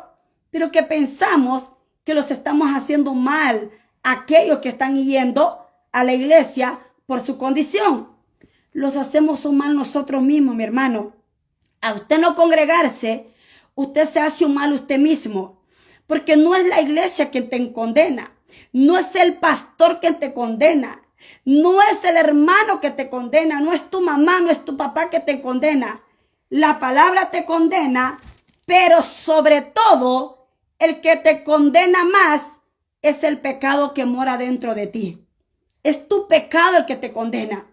pero que pensamos que los estamos haciendo mal a aquellos que están yendo a la iglesia por su condición. Los hacemos un mal nosotros mismos, mi hermano. A usted no congregarse, usted se hace un mal usted mismo, porque no es la iglesia quien te condena, no es el pastor quien te condena, no es el hermano que te condena, no es tu mamá, no es tu papá que te condena. La palabra te condena, pero sobre todo el que te condena más es el pecado que mora dentro de ti. Es tu pecado el que te condena.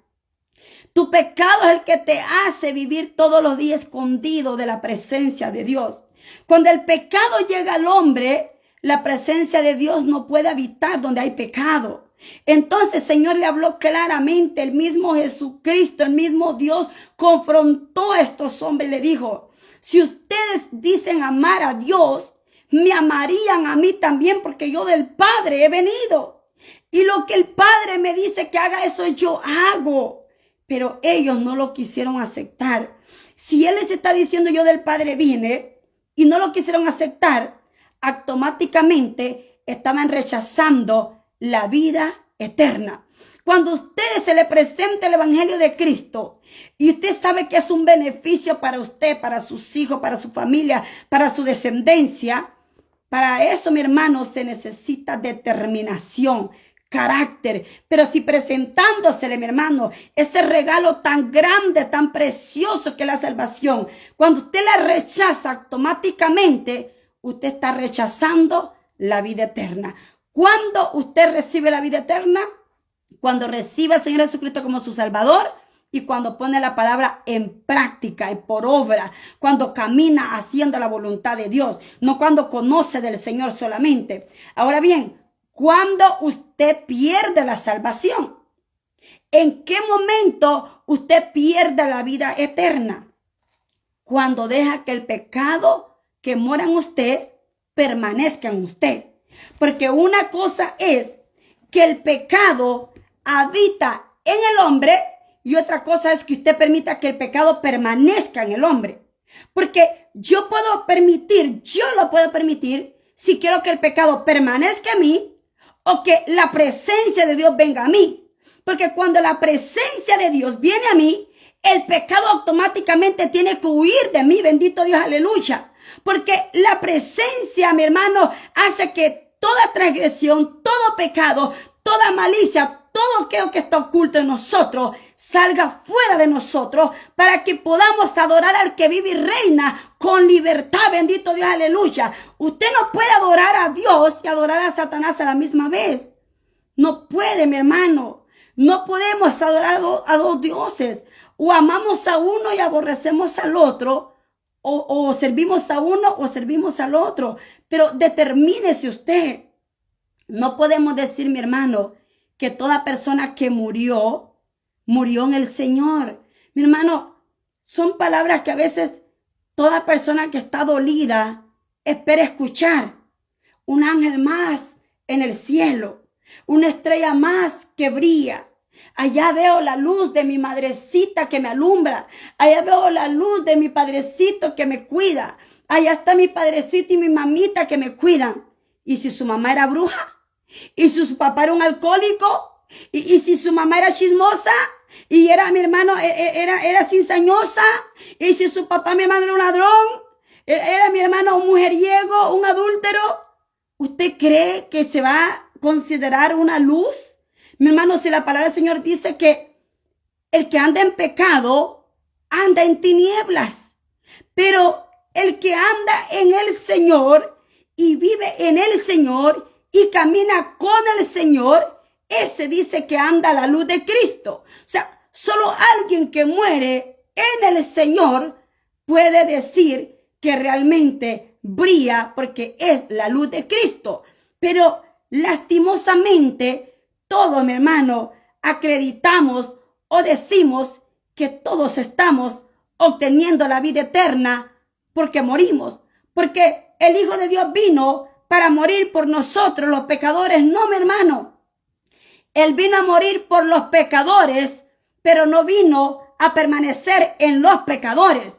Tu pecado es el que te hace vivir todos los días escondido de la presencia de Dios. Cuando el pecado llega al hombre, la presencia de Dios no puede habitar donde hay pecado. Entonces el Señor le habló claramente, el mismo Jesucristo, el mismo Dios, confrontó a estos hombres y le dijo, si ustedes dicen amar a Dios, me amarían a mí también porque yo del Padre he venido. Y lo que el Padre me dice que haga, eso yo hago. Pero ellos no lo quisieron aceptar. Si Él les está diciendo yo del Padre vine y no lo quisieron aceptar, automáticamente estaban rechazando la vida eterna. Cuando a usted se le presenta el Evangelio de Cristo y usted sabe que es un beneficio para usted, para sus hijos, para su familia, para su descendencia, para eso, mi hermano, se necesita determinación, carácter. Pero si presentándosele, mi hermano, ese regalo tan grande, tan precioso que es la salvación, cuando usted la rechaza automáticamente, usted está rechazando la vida eterna. ¿Cuándo usted recibe la vida eterna? Cuando recibe al Señor Jesucristo como su Salvador y cuando pone la palabra en práctica y por obra, cuando camina haciendo la voluntad de Dios, no cuando conoce del Señor solamente. Ahora bien, ¿cuándo usted pierde la salvación? ¿En qué momento usted pierde la vida eterna? Cuando deja que el pecado que mora en usted permanezca en usted. Porque una cosa es que el pecado habita en el hombre y otra cosa es que usted permita que el pecado permanezca en el hombre. Porque yo lo puedo permitir si quiero que el pecado permanezca en mí o que la presencia de Dios venga a mí. Porque cuando la presencia de Dios viene a mí, el pecado automáticamente tiene que huir de mí, bendito Dios, aleluya. Porque la presencia, mi hermano, hace que toda transgresión, todo pecado, toda malicia, todo aquello que está oculto en nosotros salga fuera de nosotros para que podamos adorar al que vive y reina con libertad, bendito Dios, aleluya. Usted no puede adorar a Dios y adorar a Satanás a la misma vez. No puede, mi hermano. No podemos adorar a dos dioses. O amamos a uno y aborrecemos al otro, o servimos a uno o servimos al otro. Pero determínese usted. No podemos decir, mi hermano, que toda persona que murió en el Señor. Mi hermano, son palabras que a veces toda persona que está dolida espera escuchar. Un ángel más en el cielo, una estrella más que brilla. Allá veo la luz de mi madrecita que me alumbra. Allá veo la luz de mi padrecito que me cuida. Allá está mi padrecito y mi mamita que me cuidan. ¿Y si su mamá era bruja? ¿Y si su papá era un alcohólico? ¿Y si su mamá era chismosa? ¿Y era, mi hermano, era cizañosa? ¿Y si su papá, mi hermano, era un ladrón? ¿Era, mi hermano, un mujeriego, un adúltero? ¿Usted cree que se va a considerar una luz? Mi hermano, si la palabra del Señor dice que el que anda en pecado anda en tinieblas, pero el que anda en el Señor y vive en el Señor y camina con el Señor, ese dice que anda a la luz de Cristo. O sea, solo alguien que muere en el Señor puede decir que realmente brilla porque es la luz de Cristo. Pero lastimosamente, todos, mi hermano, acreditamos o decimos que todos estamos obteniendo la vida eterna porque morimos. Porque el Hijo de Dios vino para morir por nosotros, los pecadores. No, mi hermano. Él vino a morir por los pecadores, pero no vino a permanecer en los pecadores.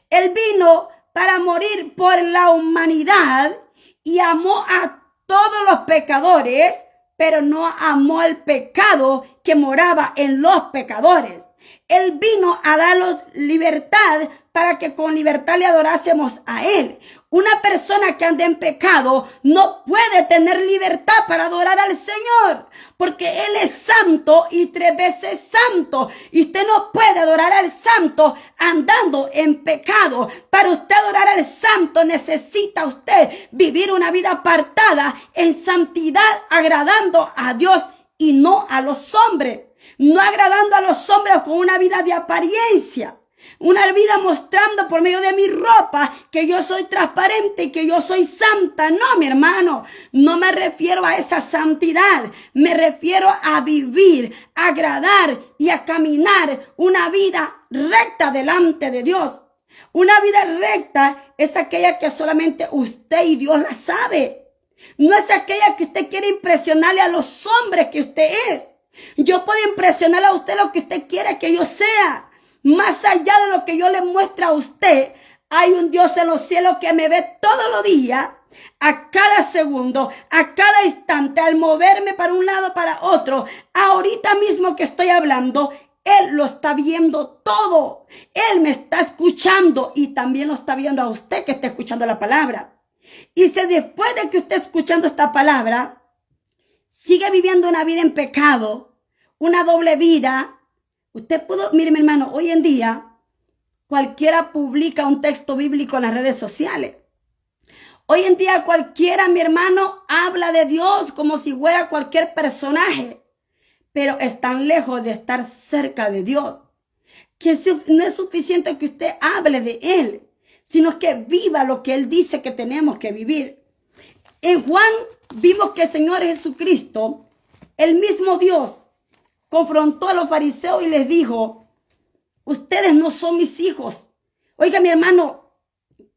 Él vino para morir por la humanidad y amó a todos los pecadores, pero no amó al pecado que moraba en los pecadores. Él vino a darnos libertad para que con libertad le adorásemos a Él. Una persona que anda en pecado no puede tener libertad para adorar al Señor, porque Él es santo y 3 veces santo. Y usted no puede adorar al santo andando en pecado. Para usted adorar al santo necesita usted vivir una vida apartada en santidad, agradando a Dios y no a los hombres. No agradando a los hombres con una vida de apariencia. Una vida mostrando por medio de mi ropa que yo soy transparente y que yo soy santa. No, mi hermano, no me refiero a esa santidad. Me refiero a vivir, a agradar y a caminar una vida recta delante de Dios. Una vida recta es aquella que solamente usted y Dios la sabe. No es aquella que usted quiere impresionarle a los hombres que usted es. Yo puedo impresionar a usted lo que usted quiera que yo sea. Más allá de lo que yo le muestro a usted, hay un Dios en los cielos que me ve todos los días, a cada segundo, a cada instante, al moverme para un lado, para otro. Ahorita mismo que estoy hablando, Él lo está viendo todo. Él me está escuchando y también lo está viendo a usted que está escuchando la palabra. Y si después de que usted escuchando esta palabra, sigue viviendo una vida en pecado, una doble vida, usted pudo, mire mi hermano, hoy en día cualquiera publica un texto bíblico en las redes sociales. Hoy en día cualquiera, mi hermano, habla de Dios como si fuera cualquier personaje, pero están lejos de estar cerca de Dios. Que no es suficiente que usted hable de Él, sino que viva lo que Él dice que tenemos que vivir. En Juan vimos que el Señor Jesucristo, el mismo Dios, confrontó a los fariseos y les dijo, ustedes no son mis hijos. Oiga, mi hermano,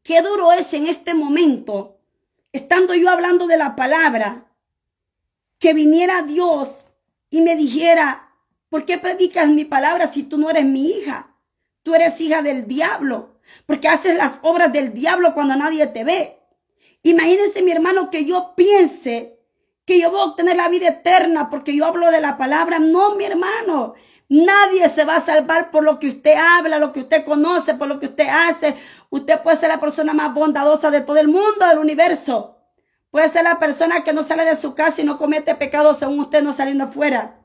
qué duro es en este momento, estando yo hablando de la palabra, que viniera Dios y me dijera, ¿por qué predicas mi palabra si tú no eres mi hija? Tú eres hija del diablo, porque haces las obras del diablo cuando nadie te ve. Imagínense, mi hermano, que yo piense que yo voy a obtener la vida eterna porque yo hablo de la palabra. No, mi hermano. Nadie se va a salvar por lo que usted habla, lo que usted conoce, por lo que usted hace. Usted puede ser la persona más bondadosa de todo el mundo, del universo. Puede ser la persona que no sale de su casa y no comete pecados según usted no saliendo afuera.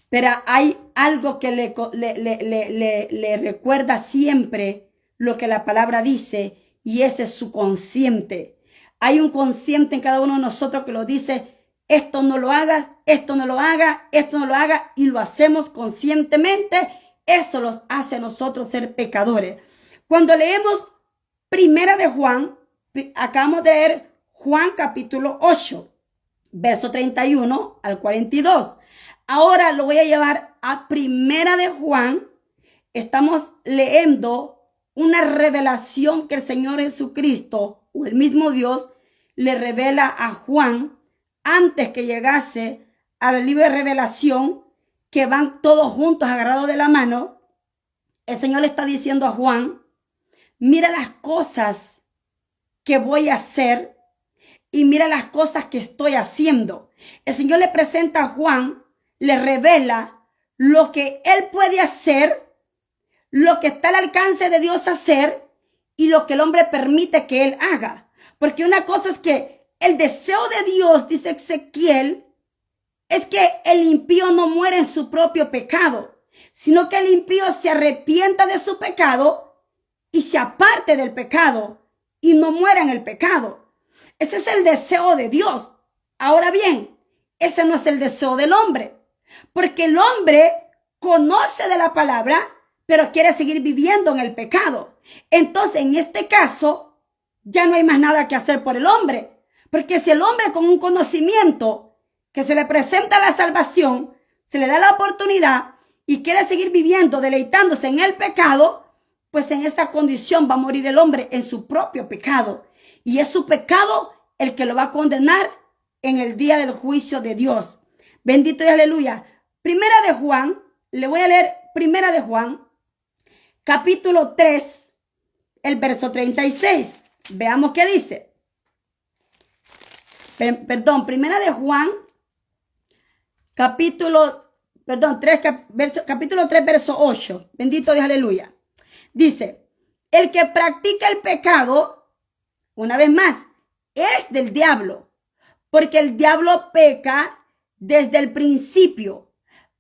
Pero hay algo que le recuerda siempre lo que la palabra dice, y ese es su consciente. Hay un consciente en cada uno de nosotros que lo dice, esto no lo hagas, esto no lo haga, esto no lo haga, y lo hacemos conscientemente. Eso los hace a nosotros ser pecadores. Cuando leemos Primera de Juan, acabamos de leer Juan capítulo 8, verso 31 al 42. Ahora lo voy a llevar a Primera de Juan. Estamos leyendo una revelación que el Señor Jesucristo, o el mismo Dios, le revela a Juan antes que llegase al libro de Revelación, que van todos juntos agarrados de la mano. El Señor le está diciendo a Juan, mira las cosas que voy a hacer y mira las cosas que estoy haciendo. El Señor le presenta a Juan, le revela lo que Él puede hacer, lo que está al alcance de Dios hacer y lo que el hombre permite que Él haga. Porque una cosa es que el deseo de Dios, dice Ezequiel, es que el impío no muera en su propio pecado, sino que el impío se arrepienta de su pecado y se aparte del pecado y no muera en el pecado. Ese es el deseo de Dios. Ahora bien, ese no es el deseo del hombre, porque el hombre conoce de la palabra, pero quiere seguir viviendo en el pecado. Entonces, en este caso, ya no hay más nada que hacer por el hombre. Porque si el hombre con un conocimiento que se le presenta la salvación, se le da la oportunidad y quiere seguir viviendo, deleitándose en el pecado, pues en esa condición va a morir el hombre en su propio pecado. Y es su pecado el que lo va a condenar en el día del juicio de Dios. Bendito y aleluya. Primera de Juan, le voy a leer Primera de Juan, capítulo 3, el verso 36. Veamos qué dice. Primera de Juan, capítulo 3, verso 8. Bendito Dios, aleluya. Dice, el que practica el pecado, una vez más, es del diablo, porque el diablo peca desde el principio.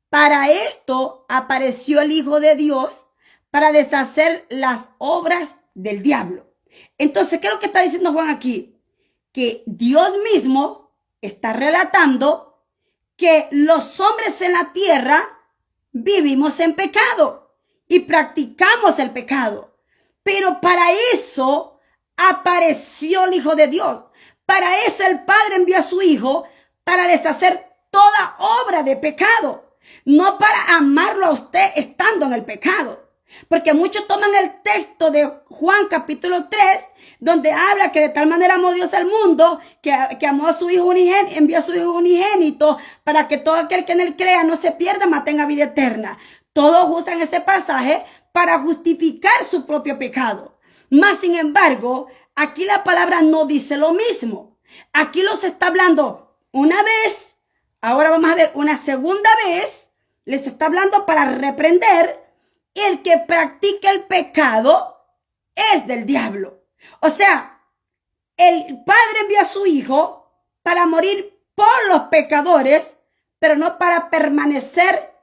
Para esto apareció el Hijo de Dios, para deshacer las obras del diablo. Entonces, ¿qué es lo que está diciendo Juan aquí? Que Dios mismo está relatando que los hombres en la tierra vivimos en pecado y practicamos el pecado. Pero para eso apareció el Hijo de Dios. Para eso el Padre envió a su Hijo, para deshacer toda obra de pecado. No para amarlo a usted estando en el pecado. Porque muchos toman el texto de Juan capítulo 3, donde habla que de tal manera amó Dios al mundo, que amó a su Hijo unigénito, envió a su Hijo unigénito, para que todo aquel que en él crea no se pierda, mas tenga vida eterna. Todos usan ese pasaje para justificar su propio pecado. Mas, sin embargo, aquí la palabra no dice lo mismo. Aquí los está hablando una vez, ahora vamos a ver una segunda vez, les está hablando para reprender. El que practica el pecado es del diablo. O sea, el Padre envió a su Hijo para morir por los pecadores, pero no para permanecer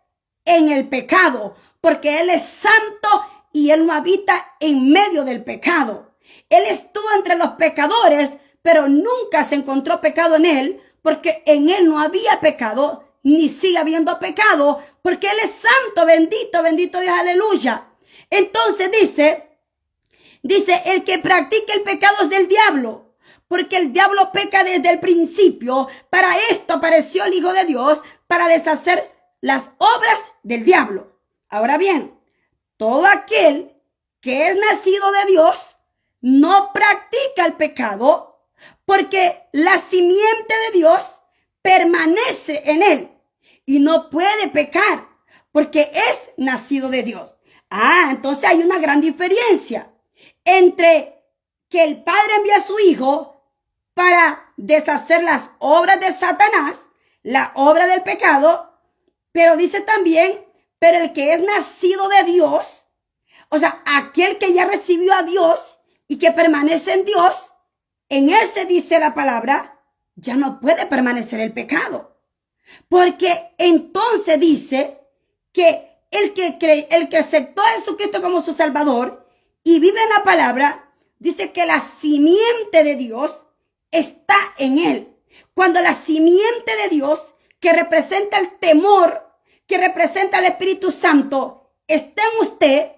en el pecado, porque Él es santo y Él no habita en medio del pecado. Él estuvo entre los pecadores, pero nunca se encontró pecado en Él, porque en Él no había pecado, ni sigue habiendo pecado, porque Él es santo, bendito, bendito Dios, aleluya. Entonces dice, el que practica el pecado es del diablo, porque el diablo peca desde el principio. Para esto apareció el Hijo de Dios, para deshacer las obras del diablo. Ahora bien, todo aquel que es nacido de Dios no practica el pecado, porque la simiente de Dios permanece en él y no puede pecar, porque es nacido de Dios. Entonces hay una gran diferencia entre que el Padre envía a su Hijo para deshacer las obras de Satanás, la obra del pecado, pero dice también, pero el que es nacido de Dios, o sea, aquel que ya recibió a Dios y que permanece en Dios, en ese dice la palabra, ya no puede permanecer el pecado. Porque entonces dice que el que aceptó a Jesucristo como su Salvador y vive en la palabra, dice que la simiente de Dios está en él. Cuando la simiente de Dios, que representa el temor, que representa el Espíritu Santo, está en usted,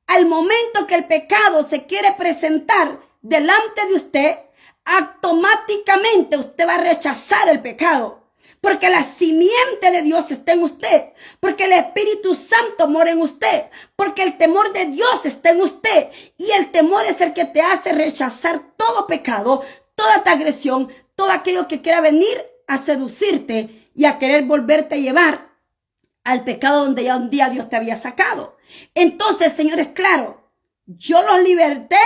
al momento que el pecado se quiere presentar delante de usted, automáticamente usted va a rechazar el pecado. Porque la simiente de Dios está en usted. Porque el Espíritu Santo mora en usted. Porque el temor de Dios está en usted. Y el temor es el que te hace rechazar todo pecado, toda transgresión, todo aquello que quiera venir a seducirte y a querer volverte a llevar al pecado donde ya un día Dios te había sacado. Entonces, Señor, es claro, yo los liberté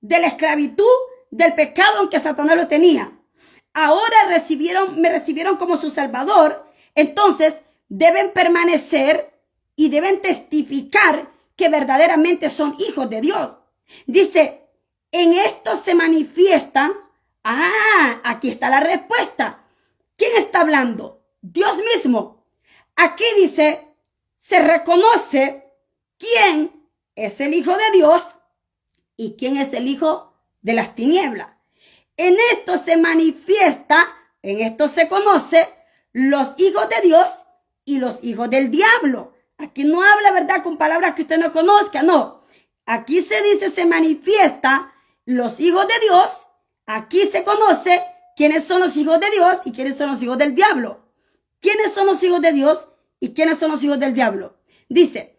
de la esclavitud, del pecado en que Satanás lo tenía. Ahora me recibieron como su Salvador, entonces deben permanecer y deben testificar que verdaderamente son hijos de Dios. Dice, en esto se manifiestan. Aquí está la respuesta. ¿Quién está hablando? Dios mismo. Aquí dice, se reconoce quién es el Hijo de Dios y quién es el hijo de las tinieblas. En esto se manifiesta, en esto se conoce los hijos de Dios y los hijos del diablo. Aquí no habla, ¿verdad?, con palabras que usted no conozca, no. Aquí se dice, se manifiesta los hijos de Dios. Aquí se conoce quiénes son los hijos de Dios y quiénes son los hijos del diablo. ¿Quiénes son los hijos de Dios y quiénes son los hijos del diablo? Dice,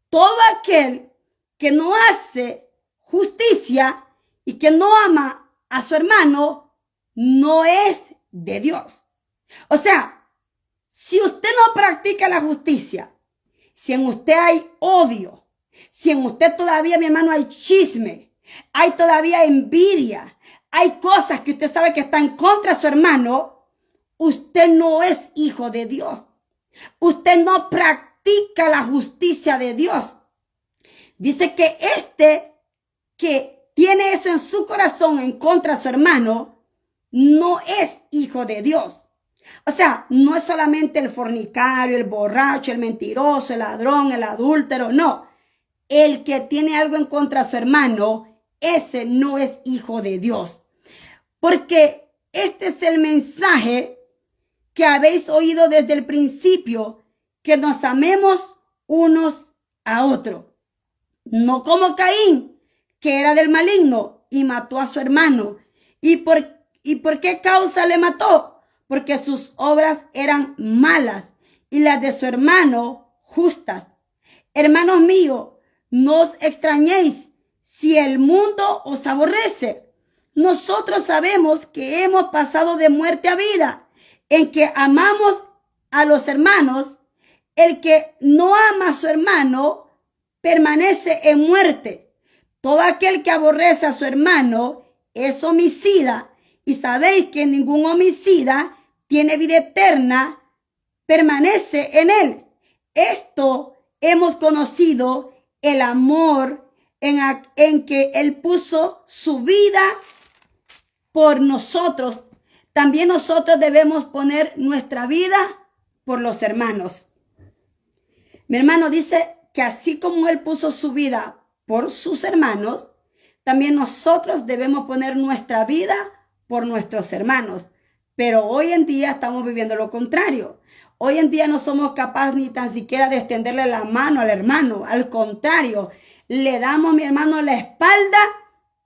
todo aquel que no hace justicia y que no ama a su hermano, no es de Dios. O sea, si usted no practica la justicia, si en usted hay odio, si en usted todavía, mi hermano, hay chisme, hay todavía envidia, hay cosas que usted sabe que están contra su hermano, usted no es hijo de Dios. Usted no practica la justicia de Dios. Dice que que tiene eso en su corazón en contra de su hermano, no es hijo de Dios. O sea, no es solamente el fornicario, el borracho, el mentiroso, el ladrón, el adúltero, no. El que tiene algo en contra de su hermano, ese no es hijo de Dios. Porque este es el mensaje que habéis oído desde el principio, que nos amemos unos a otros. No como Caín, que era del maligno y mató a su hermano. ¿Y por qué causa le mató? Porque sus obras eran malas y las de su hermano justas. Hermanos míos, no os extrañéis si el mundo os aborrece. Nosotros sabemos que hemos pasado de muerte a vida, en que amamos a los hermanos. El que no ama a su hermano permanece en muerte. Todo aquel que aborrece a su hermano es homicida, y sabéis que ningún homicida tiene vida eterna, permanece en él. Esto hemos conocido el amor en que él puso su vida por nosotros. También nosotros debemos poner nuestra vida por los hermanos. Mi hermano dice que así como él puso su vida por sus hermanos, también nosotros debemos poner nuestra vida por nuestros hermanos. Pero hoy en día estamos viviendo lo contrario. Hoy en día no somos capaces ni tan siquiera de extenderle la mano al hermano. Al contrario, le damos, mi hermano, la espalda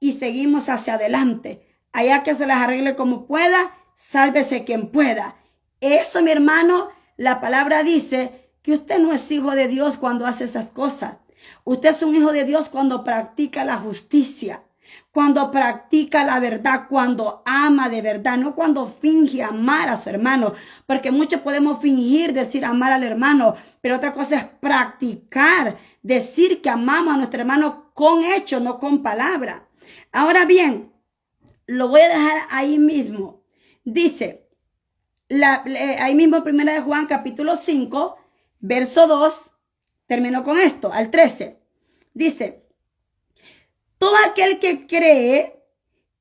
y seguimos hacia adelante. Allá que se las arregle como pueda, sálvese quien pueda. Eso, mi hermano, la palabra dice que usted no es hijo de Dios cuando hace esas cosas. Usted es un hijo de Dios cuando practica la justicia, cuando practica la verdad, cuando ama de verdad, no cuando finge amar a su hermano, porque muchos podemos fingir decir amar al hermano, pero otra cosa es practicar, decir que amamos a nuestro hermano con hechos, no con palabras. Ahora bien, lo voy a dejar ahí mismo. Dice, ahí mismo 1 de Juan capítulo 5, verso 2, terminó con esto, al 13. Dice, todo aquel que cree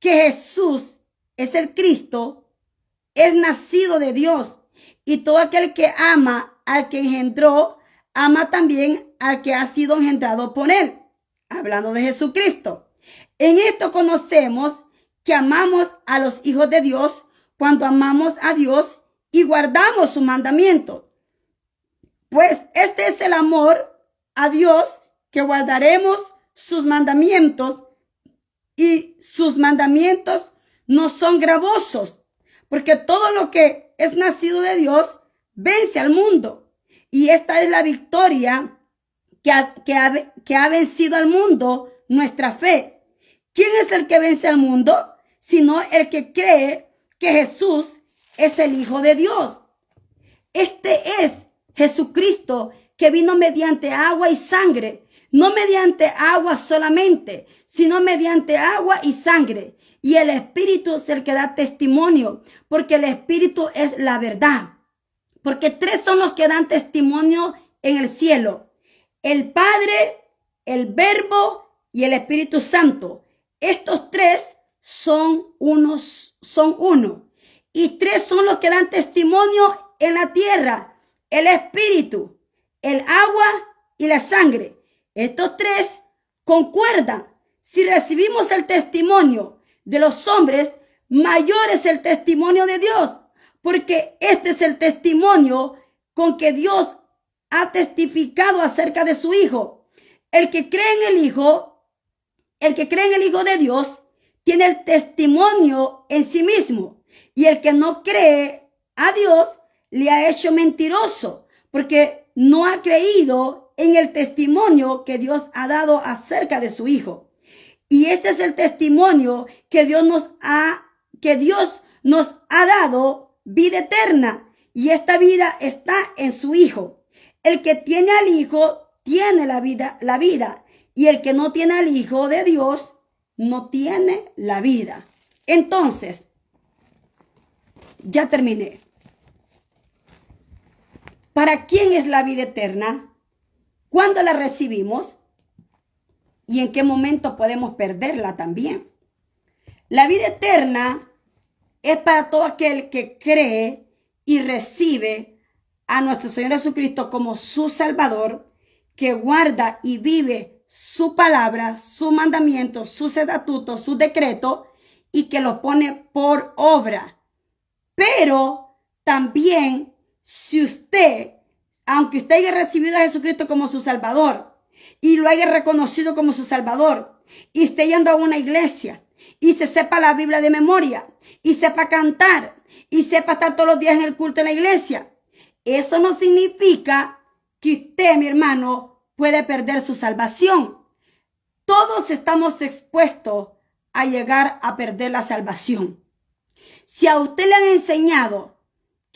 que Jesús es el Cristo, es nacido de Dios. Y todo aquel que ama al que engendró, ama también al que ha sido engendrado por él. Hablando de Jesucristo. En esto conocemos que amamos a los hijos de Dios cuando amamos a Dios y guardamos su mandamiento. Pues este es el amor a Dios, que guardaremos sus mandamientos, y sus mandamientos no son gravosos, porque todo lo que es nacido de Dios vence al mundo. Y esta es la victoria que ha vencido al mundo, nuestra fe. ¿Quién es el que vence al mundo? Sino el que cree que Jesús es el Hijo de Dios. Este es Jesucristo, que vino mediante agua y sangre, no mediante agua solamente, sino mediante agua y sangre. Y el Espíritu es el que da testimonio, porque el Espíritu es la verdad. Porque tres son los que dan testimonio en el cielo: el Padre, el Verbo y el Espíritu Santo. Estos tres son uno. Y tres son los que dan testimonio en la tierra: el Espíritu, el agua y la sangre. Estos tres concuerdan. Si recibimos el testimonio de los hombres, mayor es el testimonio de Dios, porque este es el testimonio con que Dios ha testificado acerca de su Hijo. El que cree en el Hijo de Dios, tiene el testimonio en sí mismo. Y el que no cree a Dios, le ha hecho mentiroso, porque no ha creído en el testimonio que Dios ha dado acerca de su Hijo. Y este es el testimonio que Dios nos ha dado, vida eterna. Y esta vida está en su Hijo. El que tiene al Hijo tiene la vida. Y el que no tiene al Hijo de Dios no tiene la vida. Entonces, ya terminé. ¿Para quién es la vida eterna? ¿Cuándo la recibimos? ¿Y en qué momento podemos perderla también? La vida eterna es para todo aquel que cree y recibe a nuestro Señor Jesucristo como su Salvador, que guarda y vive su palabra, su mandamiento, sus estatutos, su decreto, y que lo pone por obra. Pero también, si usted, aunque usted haya recibido a Jesucristo como su Salvador y lo haya reconocido como su Salvador, y esté yendo a una iglesia y se sepa la Biblia de memoria y sepa cantar y sepa estar todos los días en el culto en la iglesia, eso no significa que usted, mi hermano, puede perder su salvación. Todos estamos expuestos a llegar a perder la salvación. Si a usted le han enseñado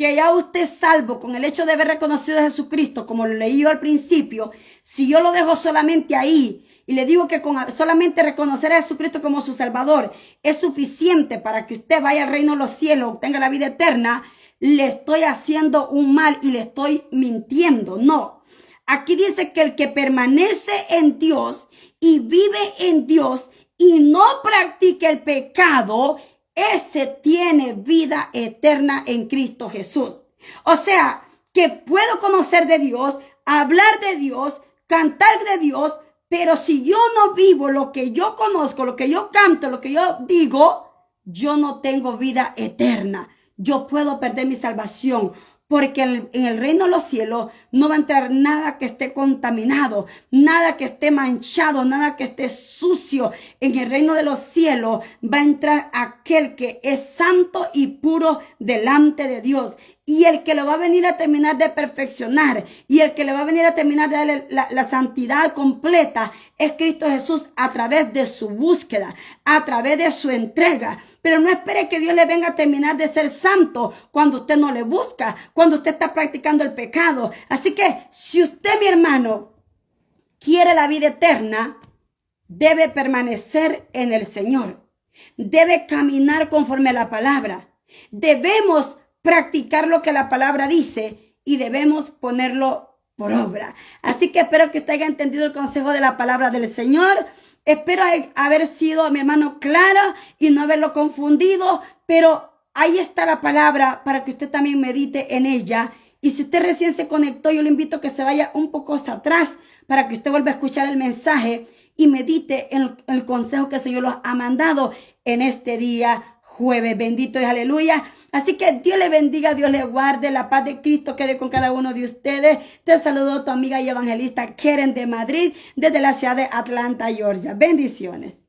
que ya usted es salvo con el hecho de haber reconocido a Jesucristo, como lo leí yo al principio, si yo lo dejo solamente ahí y le digo que con solamente reconocer a Jesucristo como su Salvador es suficiente para que usted vaya al reino de los cielos, obtenga la vida eterna, le estoy haciendo un mal y le estoy mintiendo. No. Aquí dice que el que permanece en Dios y vive en Dios y no practica el pecado, ese tiene vida eterna en Cristo Jesús. O sea, que puedo conocer de Dios, hablar de Dios, cantar de Dios, pero si yo no vivo lo que yo conozco, lo que yo canto, lo que yo digo, yo no tengo vida eterna. Yo puedo perder mi salvación. Porque en el reino de los cielos no va a entrar nada que esté contaminado, nada que esté manchado, nada que esté sucio. En el reino de los cielos va a entrar aquel que es santo y puro delante de Dios. Y el que lo va a venir a terminar de perfeccionar y el que le va a venir a terminar de darle la santidad completa es Cristo Jesús a través de su búsqueda, a través de su entrega. Pero no espere que Dios le venga a terminar de ser santo cuando usted no le busca, cuando usted está practicando el pecado. Así que si usted, mi hermano, quiere la vida eterna, debe permanecer en el Señor. Debe caminar conforme a la palabra. Debemos practicar lo que la palabra dice y debemos ponerlo por obra. Así que espero que usted haya entendido el consejo de la palabra del Señor. Espero haber sido, mi hermano, clara y no haberlo confundido, pero ahí está la palabra para que usted también medite en ella. Y si usted recién se conectó, yo le invito a que se vaya un poco hasta atrás para que usted vuelva a escuchar el mensaje y medite en el consejo que el Señor los ha mandado en este día jueves. Bendito es, aleluya. Así que Dios le bendiga, Dios le guarde, la paz de Cristo quede con cada uno de ustedes. Te saludo tu amiga y evangelista Keren de Madrid, desde la ciudad de Atlanta, Georgia. Bendiciones.